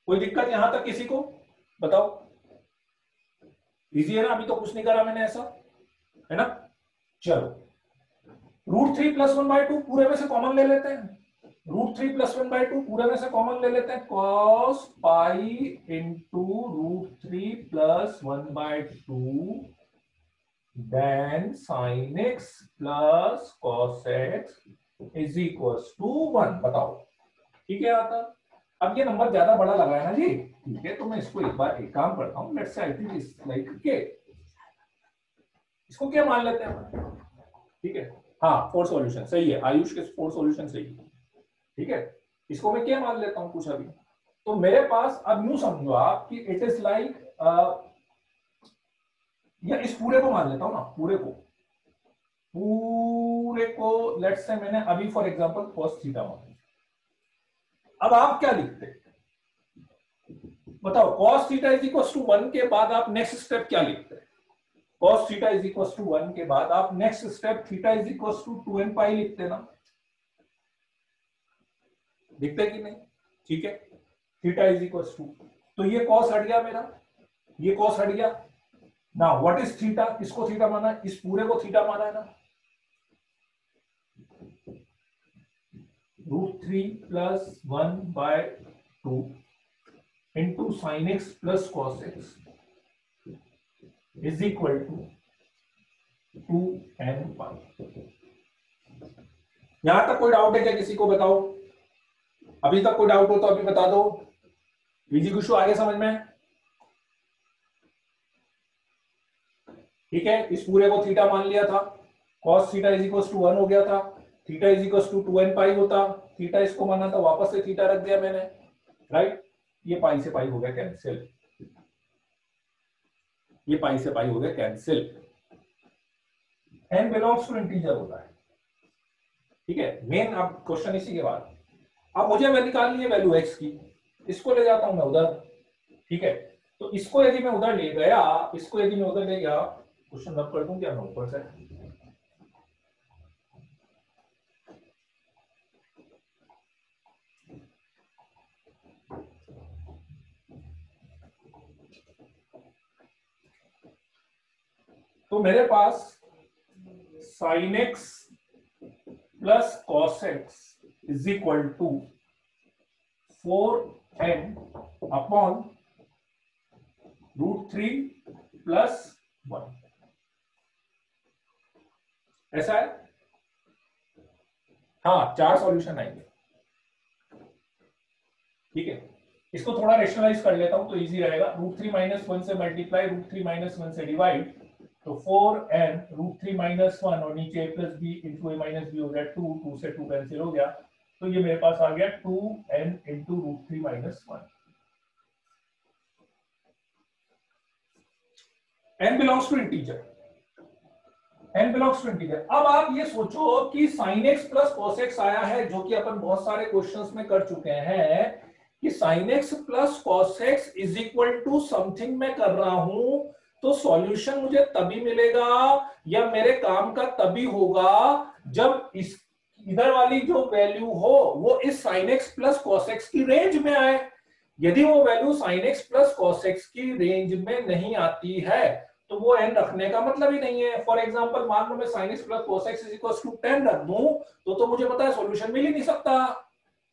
[SPEAKER 1] कोई दिक्कत यहां तक किसी को बताओ? इजी है ना, अभी तो कुछ नहीं करा मैंने ऐसा, है ना। चलो √3 + 1/2 पूरे में से कॉमन ले लेते हैं, √3 + 1/2 पूरे में से कॉमन ले लेते हैं, cos pi into √3 + 1/2 then sin x plus cos x is equal to 1। बताओ ठीक है आता? अब ये नंबर ज्यादा बड़ा लग रहा है ना जी, ठीक है, तो मैं इसको एक बार एक काम करता हूं, let's say I think is like के, इसको क्या मान लेते हैं, ठीक है। हाँ 4 सॉल्यूशन सही है, आयुष के 4 सॉल्यूशन सही है, ठीक है। इसको मैं क्या मान लेता हूं कुछ अभी, तो मेरे पास अब यूं समझो आप कि इट इज लाइक, या इस पूरे को मान लेता हूं ना, पूरे को लेट्स से मैंने अभी फॉर एग्जांपल cos थीटा मान। अब आप क्या लिखते बताओ? cos theta is equal to 1 के बाद आप नेक्स्ट स्टेप क्या लिखते हैं? cos theta is equal to 1 के बाद आप next step theta is equal to 2n pi लिखते ना, लिखते कि नहीं? ठीक है, थीटा इज इक्वल टू, तो ये cos हट गया मेरा, ये cos हट गया। Now what is theta? किसको थीटा माना है? इस पूरे को थीटा माना है ना, √3 + 1/2 into sine x plus cos x is equal to 2n pi. यहां तक कोई डाउट है क्या किसी को? बताओ, अभी तक कोई डाउट हो तो अभी बता दो। इजी कुछ आगे समझ में? ठीक है, इस पूरे को थीटा मान लिया था, cos theta is equal to 1 हो गया था, theta is equal to 2n pi होता, थीटा इसको माना था, वापस से थीटा रख दिया मैंने, राइट। ये पाई से पाई हो गया कैंसिल, ये पाई से पाई हो गया cancel. n belongs to integer होता है, ठीक है। मेन अब क्वेश्चन इसी के बाद, अब मुझे वैल्यू निकालनी है वैल्यू x की, इसको ले जाता हूं मैं उधर, ठीक है। तो इसको यदि मैं उधर ले गया, इसको यदि मैं उधर ले गया, क्वेश्चन रब कर दूं क्या मैं ऊपर से? तो मेरे पास sin x plus cos x is equal to 4n upon √3 + 1, ऐसा है। हाँ 4 सॉल्यूशन आएंगे, ठीक है। इसको थोड़ा रेशनलाइज कर लेता हूं तो इजी रहेगा, √3 - 1 से मल्टीप्लाई, √3 - 1 से डिवाइड, तो 4n √3 - 1 और नीचे a + b into a - b हो गया 2, 2 से 2 कैंसिल हो गया, तो ये मेरे पास आ गया 2n into √3 - 1। n belongs to integer, n belongs to integer. अब आप ये सोचो कि sin x plus cos x आया है, जो कि अपन बहुत सारे क्वेश्चंस में कर चुके हैं कि sin x plus cos x is equal to something मैं कर रहा हूं, तो सॉल्यूशन मुझे तभी मिलेगा या मेरे काम का तभी होगा जब इस इधर वाली जो वैल्यू हो वो इस sin x plus cos x की रेंज में आए। यदि वो value sin x plus cos x की रेंज में नहीं आती है तो वो n रखने का मतलब ही नहीं है। फॉर एग्जांपल मान लो मैं sin x plus cos x is equal to 10 रख दूं तो मुझे पता है सॉल्यूशन मिल ही नहीं सकता,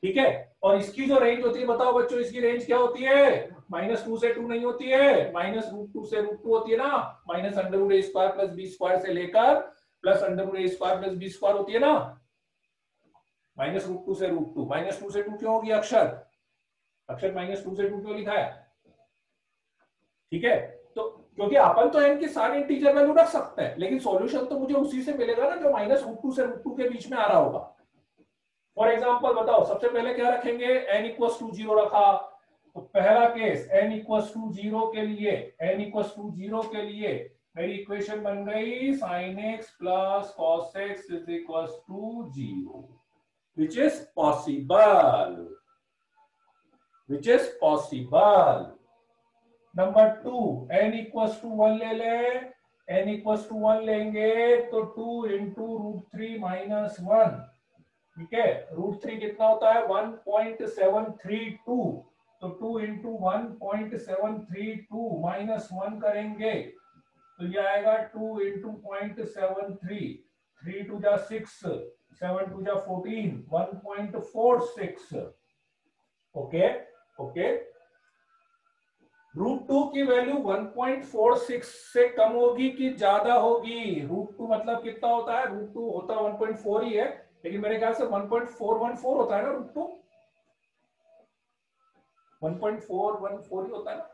[SPEAKER 1] ठीक है। और इसकी जो रेंज होती है बताओ बच्चों, इसकी रेंज क्या होती है? -2 से 2 नहीं होती है, -√2 से √2 होती है ना, -√a² + b² से लेकर +√a² + b² होती है ना, -√2 से √2, -2 से 2 क्यों होगी अक्षर? अक्षर -2 से 2 क्यों लिखा है? ठीक है, तो क्योंकि अपन तो n की सारी इंटीजर वैल्यू रख सकते हैं, लेकिन सॉल्यूशन तो मुझे उसी से मिलेगा ना जो -√2 से √2 के बीच में आ रहा होगा। फॉर एग्जांपल बताओ, सबसे पहले क्या रखेंगे? n = 0 रखा, तो पहला case n equals to zero के लिए, n इक्वल्स टू जीरो के लिए मेरी इक्वेशन बन गई sin x plus cos x is equals to zero, which is possible, which is possible. Number two, n equals to one ले ले, n equals to one लेंगे तो 2 into root three minus one, ठीक है। Root three कितना होता है 1.732, तो 2 इंटू 1.732 माइनस वन करेंगे तो ये आएगा 2 इंटू 0.73, 3 टू जा 6, 7 टू जा 14, 1.46। ओके ओके, रूट टू की वैल्यू 1.46 से कम होगी कि ज्यादा होगी? रूट टू मतलब कितना होता है? रूट टू होता 1.4 ही है, लेकिन मेरे ख्याल से 1.414 होता है ना रूट टू, 1.414 ही होता है ना।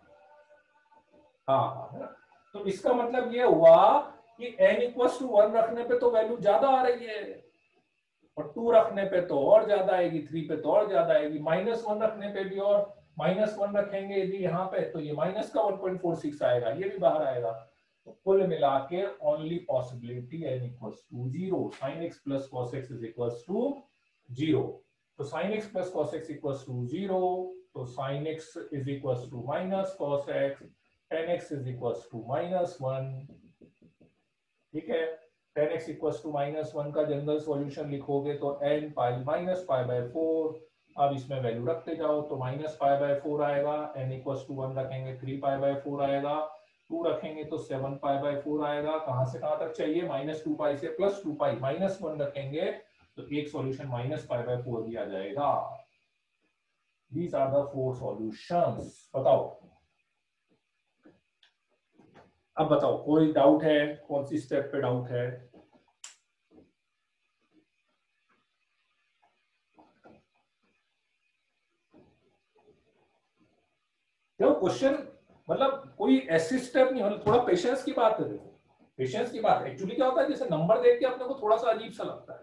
[SPEAKER 1] हाँ, है ना। तो इसका मतलब ये हुआ कि n इक्वल्स टू 1 रखने पे तो वैल्यू ज्यादा आ रही है, और 2 रखने पे तो और ज्यादा आएगी, 3 पे तो और ज्यादा आएगी, -1 रखने पे भी, और -1 रखेंगे यदि यहाँ पे तो ये माइनस का 1.46 आएगा, ये भी बाहर आएगा। तो कुल मिला के only possibility n equals to zero, sin x plus cos x is equals to zero. तो sin x plus cos x equals to zero, तो sin x is equals to minus cos x, tan x is equals to -1, ठीक है। tan x equals to -1 का general solution लिखोगे तो n pi minus pi by 4, अब इसमें value रखते जाओ तो माइनस पाई बाय 4 आएगा, n इक्वल्स टू 1 रखेंगे 3 पाई बाय 4 आएगा, 2 रखेंगे तो 7 पाई बाय 4 आएगा। कहां से कहां तक चाहिए? -2 पाई से +2 पाई, -1 रखेंगे तो एक सॉल्यूशन माइनस पाई बाय 4 भी आ जाएगा। These are the 4 solutions. बताओ, अब बताओ कोई डाउट है? कौन सी स्टेप पे डाउट है? देखो क्वेश्चन मतलब कोई ऐसी स्टेप नहीं, मतलब थोड़ा पेशेंस की बात है। देखो पेशेंस की बात, एक्चुअली क्या होता है, जैसे नंबर देख के अपने को थोड़ा सा अजीब सा लगता है,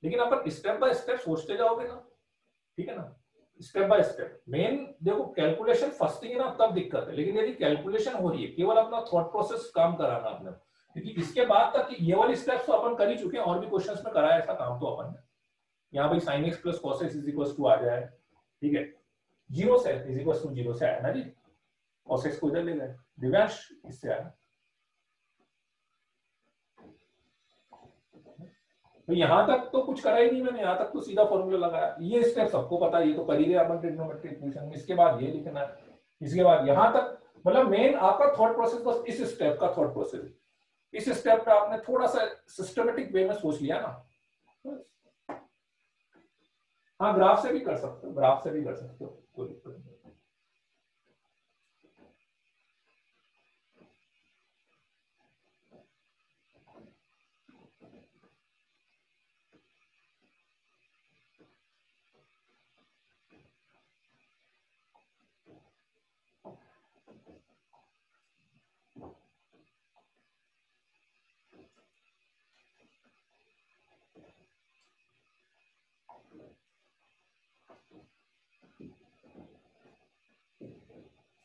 [SPEAKER 1] लेकिन अपन स्टेप बाय स्टेप सोचते जाओगे ना, ठीक है ना, स्टेप बाय स्टेप। मेन देखो कैलकुलेशन फंसती है ना तब दिक्कत है, लेकिन यदि कैलकुलेशन हो रही है, केवल अपना थॉट प्रोसेस काम कराना अपने, क्योंकि इसके बाद तक ये वाली स्टेप्स तो अपन कर ही चुके हैं, और भी क्वेश्चंस में कराया ऐसा काम तो अपन ने। यहाँ भाई sin x plus cos x is equal to आ जाए, ठीक है, जीरो से इज इक्वल टू जीरो से आया ना जी, cos x को इधर ले गए, दिव्यांश इससे आया। तो यहां तक तो कुछ करा ही नहीं मैंने, यहां तक तो सीधा फॉर्मूला लगाया, ये स्टेप सबको पता है, ये तो कर ही गए अपन ट्रिग्नोमेट्री इक्वेशन में। इसके बाद ये लिखना है, इसके बाद यहां तक, मतलब मेन आपका थॉट प्रोसेस बस इस स्टेप का थॉट प्रोसेस, इस स्टेप पे आपने थोड़ा सा सिस्टमेटिक वे में सोच लिया ना। हाँ ग्राफ से भी कर सकते हो, ग्राफ से भी कर सकते हो, कोई दिक्कत नहीं।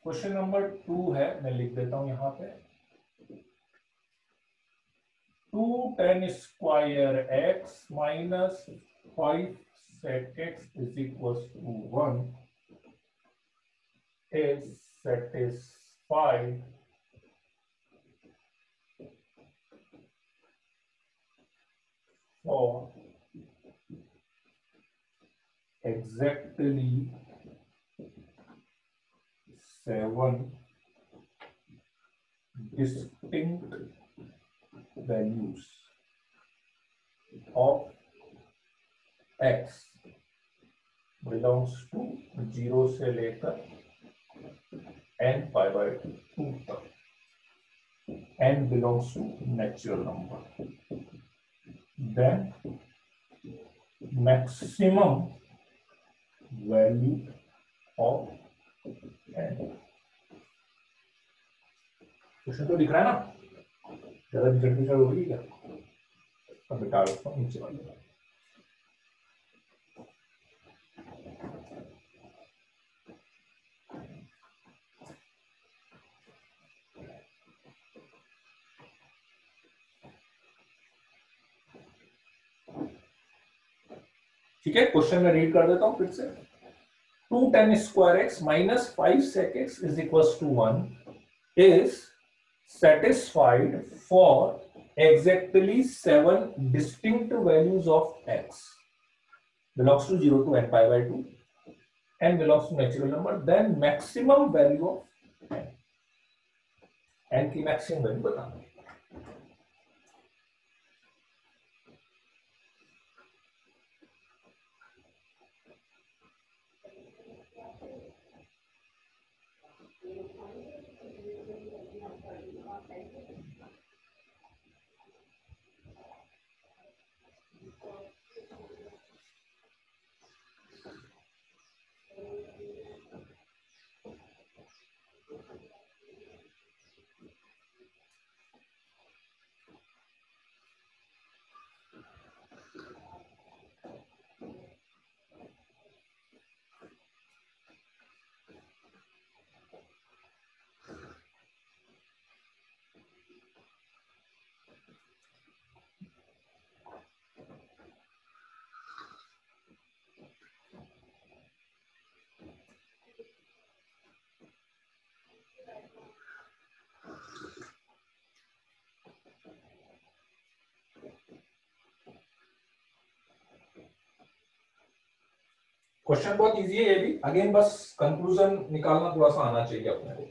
[SPEAKER 1] क्वेश्चन नंबर 2 है, मैं लिख देता हूं यहाँ पे, 2 tan square x minus 5 sec x is equal to 1 is satisfied for exactly 7 distinct values of x belongs to 0 से लेकर n pi by 2 तक, n belongs to natural number, then maximum value of n। Question तो दिख रहा है ना, ज्यादा विचट होगी क्या? अब बेटा नीचे वाले, ठीक है, क्वेश्चन में रीड कर देता हूं फिर से। 2 tan square x minus 5 sec x is equals to 1 is satisfied for exactly 7 distinct values of x belongs to 0 to n pi by 2 n belongs to natural number, then maximum value of n, n की maximum value बताना। Question बहुत easy है ये भी, again बस conclusion निकालना थोड़ा सा आना चाहिए अपने को।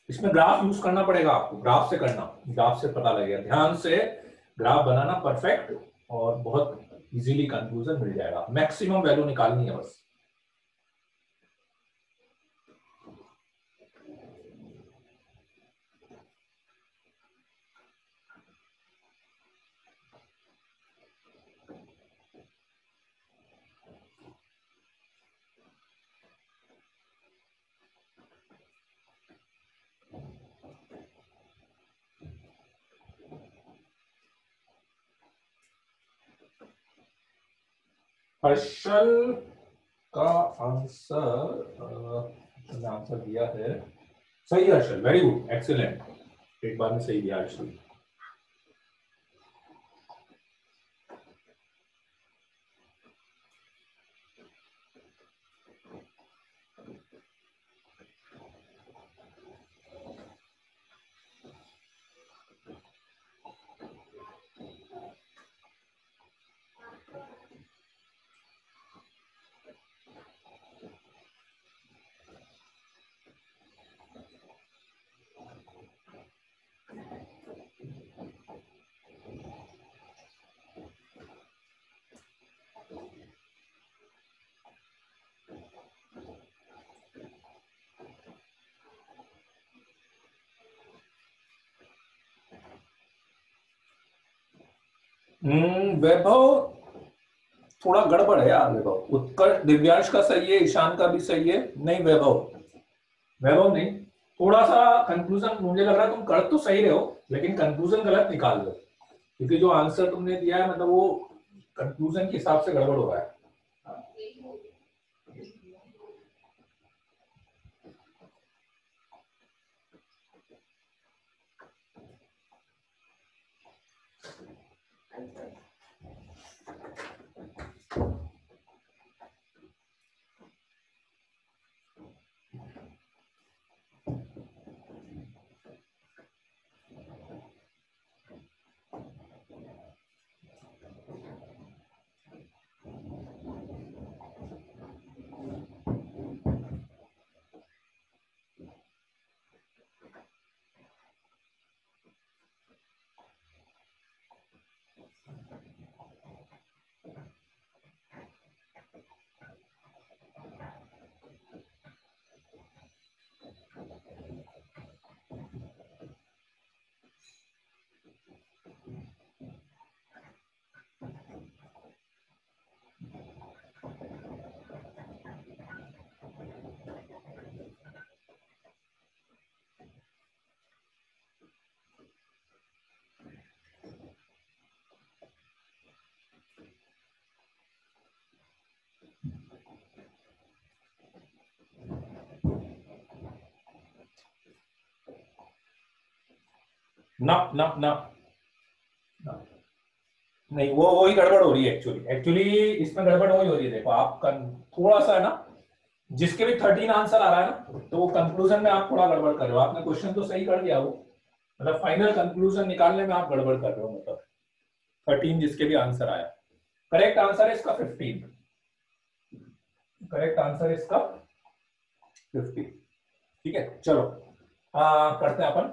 [SPEAKER 1] इसमें ग्राफ यूज करना पड़ेगा आपको, ग्राफ से करना, ग्राफ से पता लगेगा, ध्यान से ग्राफ बनाना परफेक्ट, और बहुत इजीली कंक्लूजन मिल जाएगा। मैक्सिमम वैल्यू निकालनी है बस। हर्षल का आंसर आंसर दिया है सही। हर्षल वेरी गुड, एक्सीलेंट, एक बार में सही दिया हर्षल। वैभव थोड़ा गड़बड़ है यार। वैभव, उत्कर्ष दिव्यांश का सही है, ईशान का भी सही है। नहीं वैभव, वैभव नहीं, थोड़ा सा कंक्लूजन मुझे लग रहा है तुम कर तो सही रहे हो, लेकिन कंक्लूजन गलत निकाल दो, क्योंकि जो आंसर तुमने दिया है मतलब वो कंक्लूजन के हिसाब से गड़बड़ हो रहा है। ना ना ना, ना। नहीं, वो वही गड़बड़ हो रही है एक्चुअली इसमें गड़बड़ वही हो रही है। देखो आप थोड़ा सा है ना, जिसके भी 13 आंसर आ रहा है ना, तो वो कंक्लूजन में आप थोड़ा गड़बड़ कर रहे हो। आपने क्वेश्चन तो सही कर दिया, वो मतलब फाइनल कंक्लूजन निकालने में आप गड़बड़ कर रहे हो। मतलब 13 जिसके भी आंसर आया, करेक्ट आंसर है इसका 15। करेक्ट आंसर है इसका 50। ठीक है, चलो करते हैं अपन।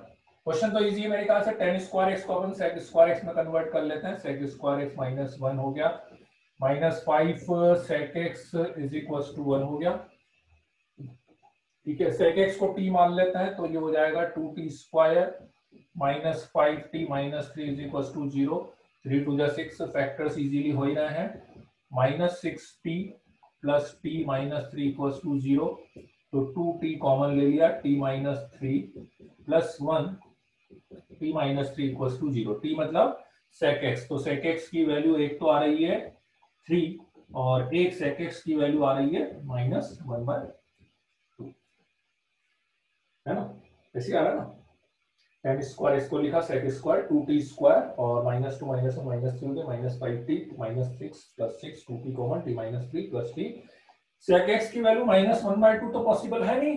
[SPEAKER 1] क्वेश्चन तो इजी है मेरे ख्याल से। टेन स्क्वायर एक्स को अपन सेक स्क्वायर एक्स में कन्वर्ट कर लेते हैं। सेक स्क्वायर एक्स माइनस 1 हो गया, -5 sec x is equal to 1 हो गया। ठीक है, सेक एक्स को टी मान लेते हैं, तो ये हो जाएगा 2t square -5t -3 is equal to 0। 3 to the 6 factors easily हो ही रहे हैं। -6t plus T -3 equal to 0, तो 2t कॉमन ले लिया, t -3 plus 1 t -3 equal to 0। t मतलब सेक एक्स, तो सेक एक्स की वैल्यू एक तो आ रही है 3 और एक सेक एक्स की वैल्यू आ रही है -1/2, है ना? ऐसे आ रहा है ना। टेन स्क्वायर इसको लिखा सेक स्क्वायर 2t स्क्वायर और -2 -1 -3 हो गया, -5t -6 plus 6 2t common t -3 plus t। Sec x की वैल्यू -1/2 तो पॉसिबल है नहीं,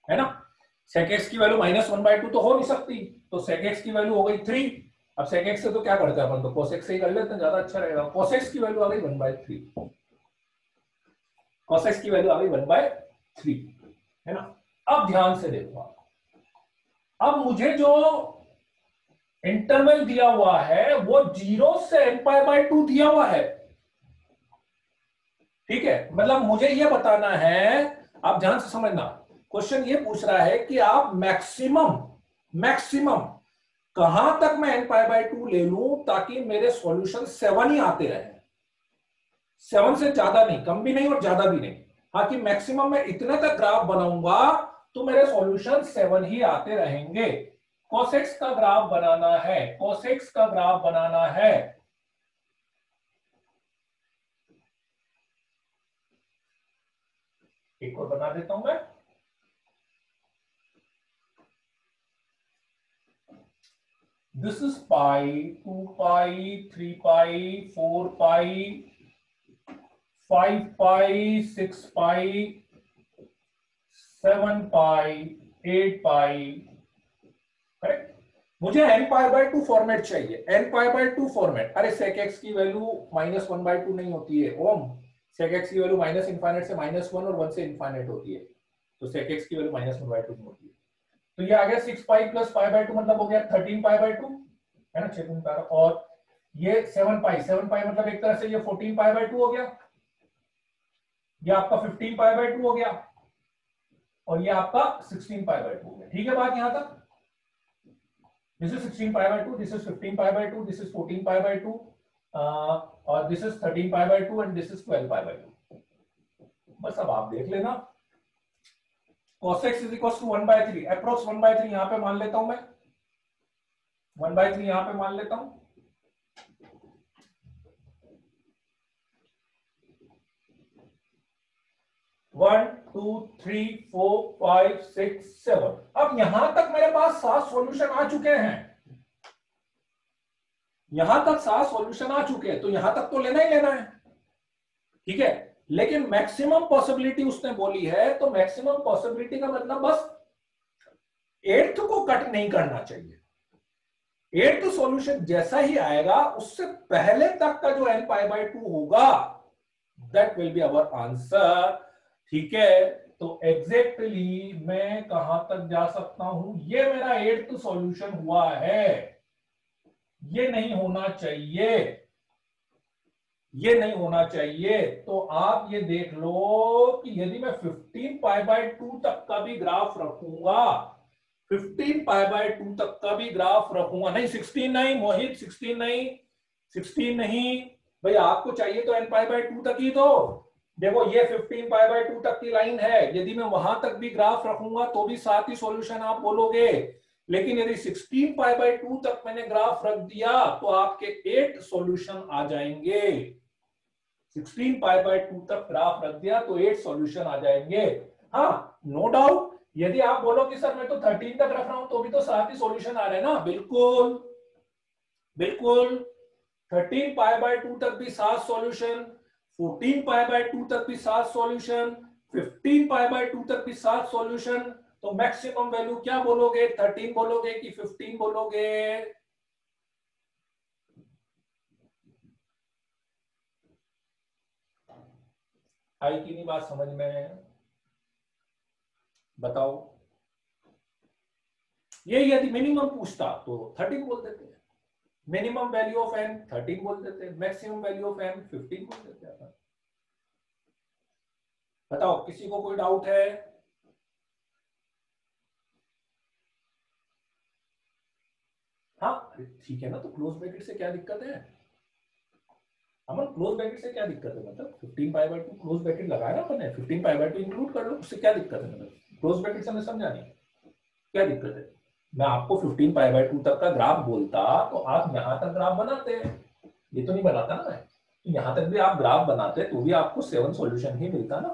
[SPEAKER 1] है ना। सेक एक्स की वैल्यू -1/2 तो हो नहीं सकती, तो सेक एक्स की वैल्यू हो गई 3। अब सेक एक्स से तो क्या करते हैं अपन, तो कोसेक से ही कर लेते हैं, ज्यादा अच्छा रहेगा। कोसेक्स की वैल्यू आ गई 1/3, कोसेक्स की वैल्यू आ गई 1/3, है ना। अब ध्यान से देखो, अब मुझे जो इंटरवल दिया हुआ है वो 0 से n π/2 दिया हुआ है। ठीक है, मतलब मुझे ये बताना है, आप ध्यान से समझना। क्वेश्चन ये पूछ रहा है कि आप मैक्सिमम कहां तक मैं n π/2 ले लूं ताकि मेरे सॉल्यूशन 7 ही आते रहे। 7 से ज्यादा नहीं, कम भी नहीं और ज्यादा भी नहीं। हाँ, कि मैक्सिमम मैं इतने तक ग्राफ बनाऊंगा तो मेरे सॉल्यूशन 7 ही आते रहेंगे। कोसेक्स का ग्राफ बनाना है, कोसेक्स का ग्राफ बनाना है। एक और बना देता हूं मैं। This is pi, 2 pi, 3 pi, 4 pi, 5 pi, 6 pi, 7 pi, 8 pi. Correct. मुझे n π/2 फॉर्मेट चाहिए, n π/2 फॉर्मेट। अरे सेक एक्स की वैल्यू -1/2 नहीं होती है ओम। सेक एक्स की वैल्यू माइनस इनफाइनाइट से -1 और 1 से इनफाइनाइट होती है, तो सेक एक्स की वैल्यू -1/2 नहीं होती है। तो ये आ गया 6 पाई प्लस 5/2 मतलब हो गया 13 π/2, है ना। 6 और ये 7 पाई, 7 पाई मतलब एक तरह से ये 14 π/2 हो गया, ये आपका 15 π/2 हो गया और ये आपका 16 π/2 हो गया। ठीक है बात यहां तक। This is 16 π/2, this is 15 π/2, this is 14 π/2, और this is 13 π/2 and this is 12 π/2। बस अब आप देख लेना। cos x is equals to 1/3, approx 1/3 यहां पे मान लेता हूं मैं, 1/3 यहां पे मान लेता हूं। One two three four five six seven. अब यहां तक मेरे पास 7 सॉल्यूशन आ चुके हैं, यहां तक 7 सॉल्यूशन आ चुके हैं, तो यहां तक तो लेना ही लेना है। ठीक है, लेकिन मैक्सिमम पॉसिबिलिटी उसने बोली है, तो मैक्सिमम पॉसिबिलिटी का मतलब बस 8th को कट नहीं करना चाहिए। 8th सॉल्यूशन जैसा ही आएगा उससे पहले तक का जो n π/2 होगा that will be our answer. ठीक है, तो एग्जैक्टली मैं कहां तक जा सकता हूं, ये मेरा 8th सॉल्यूशन हुआ है। ये नहीं होना चाहिए, ये नहीं होना चाहिए। तो आप ये देख लो कि यदि मैं 15 π/2 तक का भी ग्राफ रखूंगा, 15 π/2 तक का भी ग्राफ रखूंगा, नहीं 16 नहीं मोहित, 16 नहीं, 16 नहीं भाई, आपको चाहिए तो n π/2 तक ही। तो देखो ये 15 π/2 तक की लाइन है, यदि मैं वहां तक भी ग्राफ रखूंगा तो भी 7 ही सॉल्यूशन आप बोलोगे। लेकिन यदि 16 π/2 तक मैंने ग्राफ रख दिया तो आपके 8 सॉल्यूशन आ जाएंगे। 16 π/2 तक ग्राफ रख दिया तो 8 सॉल्यूशन आ जाएंगे। हाँ नो डाउट यदि आप बोलो कि सर मैं तो 13 तक रख रहा हूं तो भी तो साथ ही सॉल्यूशन आ रहे हैं ना, बिल्कुल बिल्कुल। 13 पाई बाय 2 तक भी 7 सॉल्यूशन, 14 पाई बाय 2 तक भी 7 सॉल्यूशन, 15 पाई बाय 2 तक भी 7 सॉल्यूशन। तो मैक्सिमम वैल्यू क्या बोलोगे, 13 बोलोगे कि 15 बोलोगे? आई की नहीं बात समझ में? बताओ। ये यदि मिनिमम पूछता तो 13 बोल देते, मिनिमम वैल्यू ऑफ एन 13 बोल देते, मैक्सिमम वैल्यू ऑफ एन 15 बोल देते। बताओ, किसी को कोई डाउट है? हाँ ठीक है ना, तो क्लोज ब्रैकेट से क्या दिक्कत है? अमन क्लोज ब्रैकेट से क्या दिक्कत है? मतलब 15 पाई बाय 2 क्लोज ब्रैकेट लगाया ना अपन ने, 15 पाई बाय 2 इंक्लूड कर लो, उससे क्या दिक्कत है? मतलब क्लोज ब्रैकेट से मैं समझा नहीं क्या दिक्कत है। मैं आपको 15 पाई बाय 2 तक का ग्राफ बोलता तो आप यहां तक ग्राफ बनाते, ये तो नहीं बनाता ना मैं, तो यहां तक भी आप ग्राफ बनाते तो भी आपको 7 सॉल्यूशन ही मिलता ना,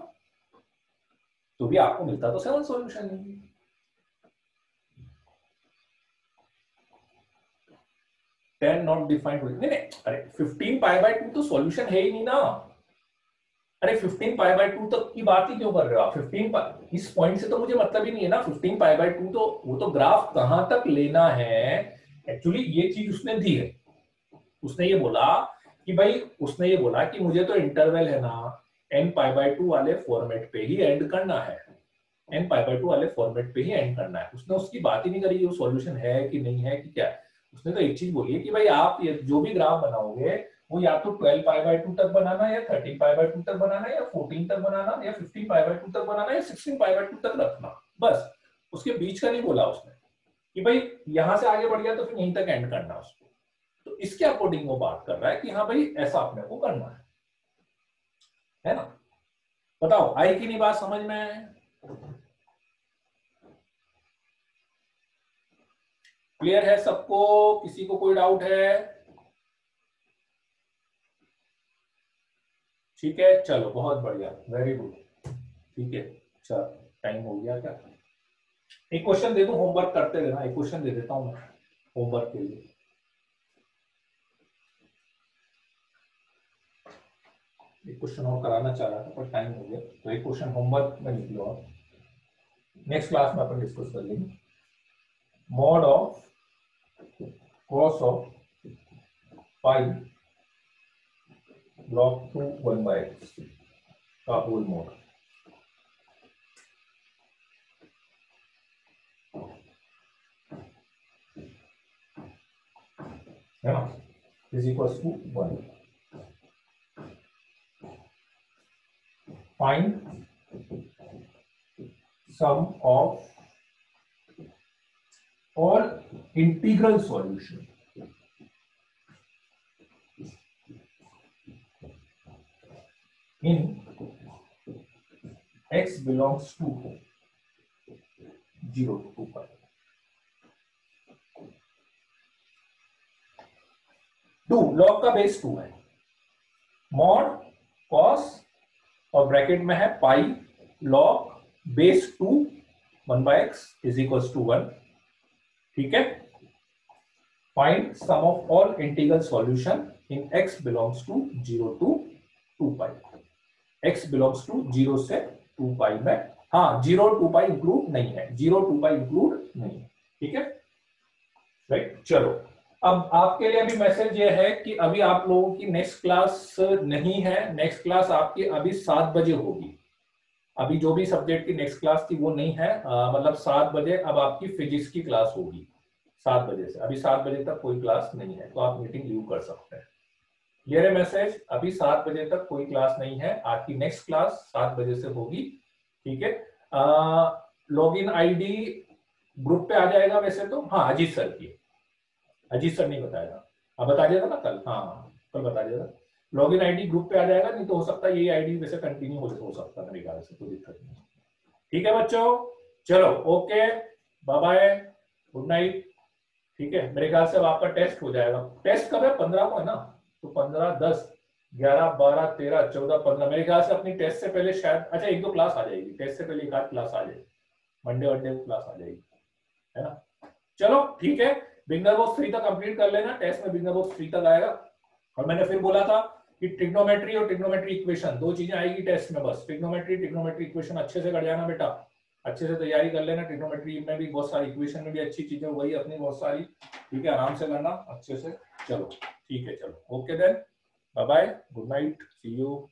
[SPEAKER 1] तो भी आपको मिलता तो 7 सॉल्यूशन ही। 10 नॉट डिफाइंड, नहीं नहीं, अरे 15 पाई बाय 2 तो सॉल्यूशन है ही नहीं ना। अरे 15 पाई बाय 2 तक की बात ही क्यों कर रहे हो आप? 15 इस पॉइंट से तो मुझे मतलब ही नहीं है ना। 15 पाई बाय 2 तो वो तो ग्राफ कहां तक लेना है, एक्चुअली ये चीज उसने दी है। उसने ये बोला कि भाई, उसने ये बोला कि मुझे तो इंटरवल है ना n पाई बाय 2 वाले फॉर्मेट पे ही एंड करना है, n पाई बाय 2 वाले फॉर्मेट पे ही एंड करना है। उसने उसकी बात ही नहीं करी वो सॉल्यूशन है कि नहीं है कि क्या। उसने तो एक चीज बोली है कि भाई आप ये जो भी ग्राफ बनाओगे वो या तो 12 पाई बाय 2 तक बनाना, या 13 पाई बाय 2 तक बनाना, या 14 तक बनाना, या 15 पाई बाय 2 तक बनाना, या 16 पाई बाय 2 तक रखना, बस। उसके बीच का नहीं बोला उसने कि भाई यहां से आगे बढ़ गया तो फिर यहीं तक एंड करना उसको। तो इसके अकॉर्डिंग वो बात कर रहा है कि हाँ भाई ऐसा अपने को करना है ना। बताओ, आई की नहीं बात समझ में? क्लियर है सबको? किसी को कोई डाउट है? ठीक है, चलो बहुत बढ़िया, वेरी गुड। ठीक है, चलो टाइम हो गया क्या? एक क्वेश्चन दे दूं, होमवर्क करते रहना। एक क्वेश्चन दे देता हूं मैं होमवर्क के लिए। एक क्वेश्चन और कराना चाह रहा था पर टाइम हो गया, तो एक क्वेश्चन होमवर्क में लिख लो आप, नेक्स्ट क्लास में अपन डिस्कस कर लेंगे। Mod of cos of pi log 2 1 by x का होल मॉड। है ना, is equal to 1। Find sum of और integral solution in x belongs to 0 to 2 pi। To log का बेस 2 है, मॉड कॉस और ब्रैकेट में है pi log base 2 1 by x is equal to 1। ठीक है, find sum of all integral solution in x belongs to 0 to 2 pi. x belongs to 0 से 2 पाई में, हाँ 0 2 पाई इंक्लूड नहीं है, 0 2 पाई इंक्लूड नहीं है। ठीक है, राइट। चलो, अब आपके लिए अभी मैसेज ये है कि अभी आप लोगों की नेक्स्ट क्लास नहीं है। नेक्स्ट क्लास आपकी अभी 7 बजे होगी। अभी जो भी सब्जेक्ट की नेक्स्ट क्लास थी वो नहीं है, मतलब 7 बजे अब आपकी फिजिक्स की क्लास होगी 7 बजे से। अभी 7 बजे तक कोई क्लास नहीं है, तो आप मीटिंग लीव कर सकते हैं। क्लियर है मैसेज? अभी 7 बजे तक कोई क्लास नहीं है, आपकी नेक्स्ट क्लास 7 बजे से होगी। ठीक है, लॉगिन आईडी ग्रुप पे आ जाएगा वैसे तो। हाँ अजीत सर की, अजीत सर नहीं बताया, अब बता दिया था ना कल, हाँ कल बता दिया था। लॉगिन आईडी ग्रुप पे आ जाएगा, नहीं तो हो सकता है ये आईडी वैसे कंटिन्यू हो सकता है मेरे ख्याल से, कोई दिक्कत नहीं। ठीक है बच्चों, चलो okay, bye bye, good night. ठीक है, मेरे ख्याल से अब आपका टेस्ट हो जाएगा। टेस्ट कब है? 15 को है ना, तो 15 10 11 12 13 14 15, मेरे ख्याल से अपनी टेस्ट से पहले शायद, अच्छा 1 2 क्लास आ जाएगी, टेस्ट से पहले 1 आध क्लास आ जाएगी। मंडे वनडे क्लास आ जाएगी, है ना। चलो ठीक है, बिगनर बॉक्स 3 तक कंप्लीट कर लेना, टेस्ट में बिगनर बॉक्स 3 तक आएगा। और मैंने फिर बोला था कि ट्रिग्नोमेट्री और ट्रिग्नोमेट्री इक्वेशन 2 चीजें आएगी टेस्ट में, बस ट्रिग्नोमेट्री इक्वेशन अच्छे से कर जाना बेटा, अच्छे से तैयारी कर लेना। ट्रिग्नोमेट्री में भी बहुत सारी, इक्वेशन में भी अच्छी चीजें वही अपनी बहुत सारी, ठीक है, आराम से करना अच्छे से। चलो ठीक है, चलो okay then, bye bye, good night, see you.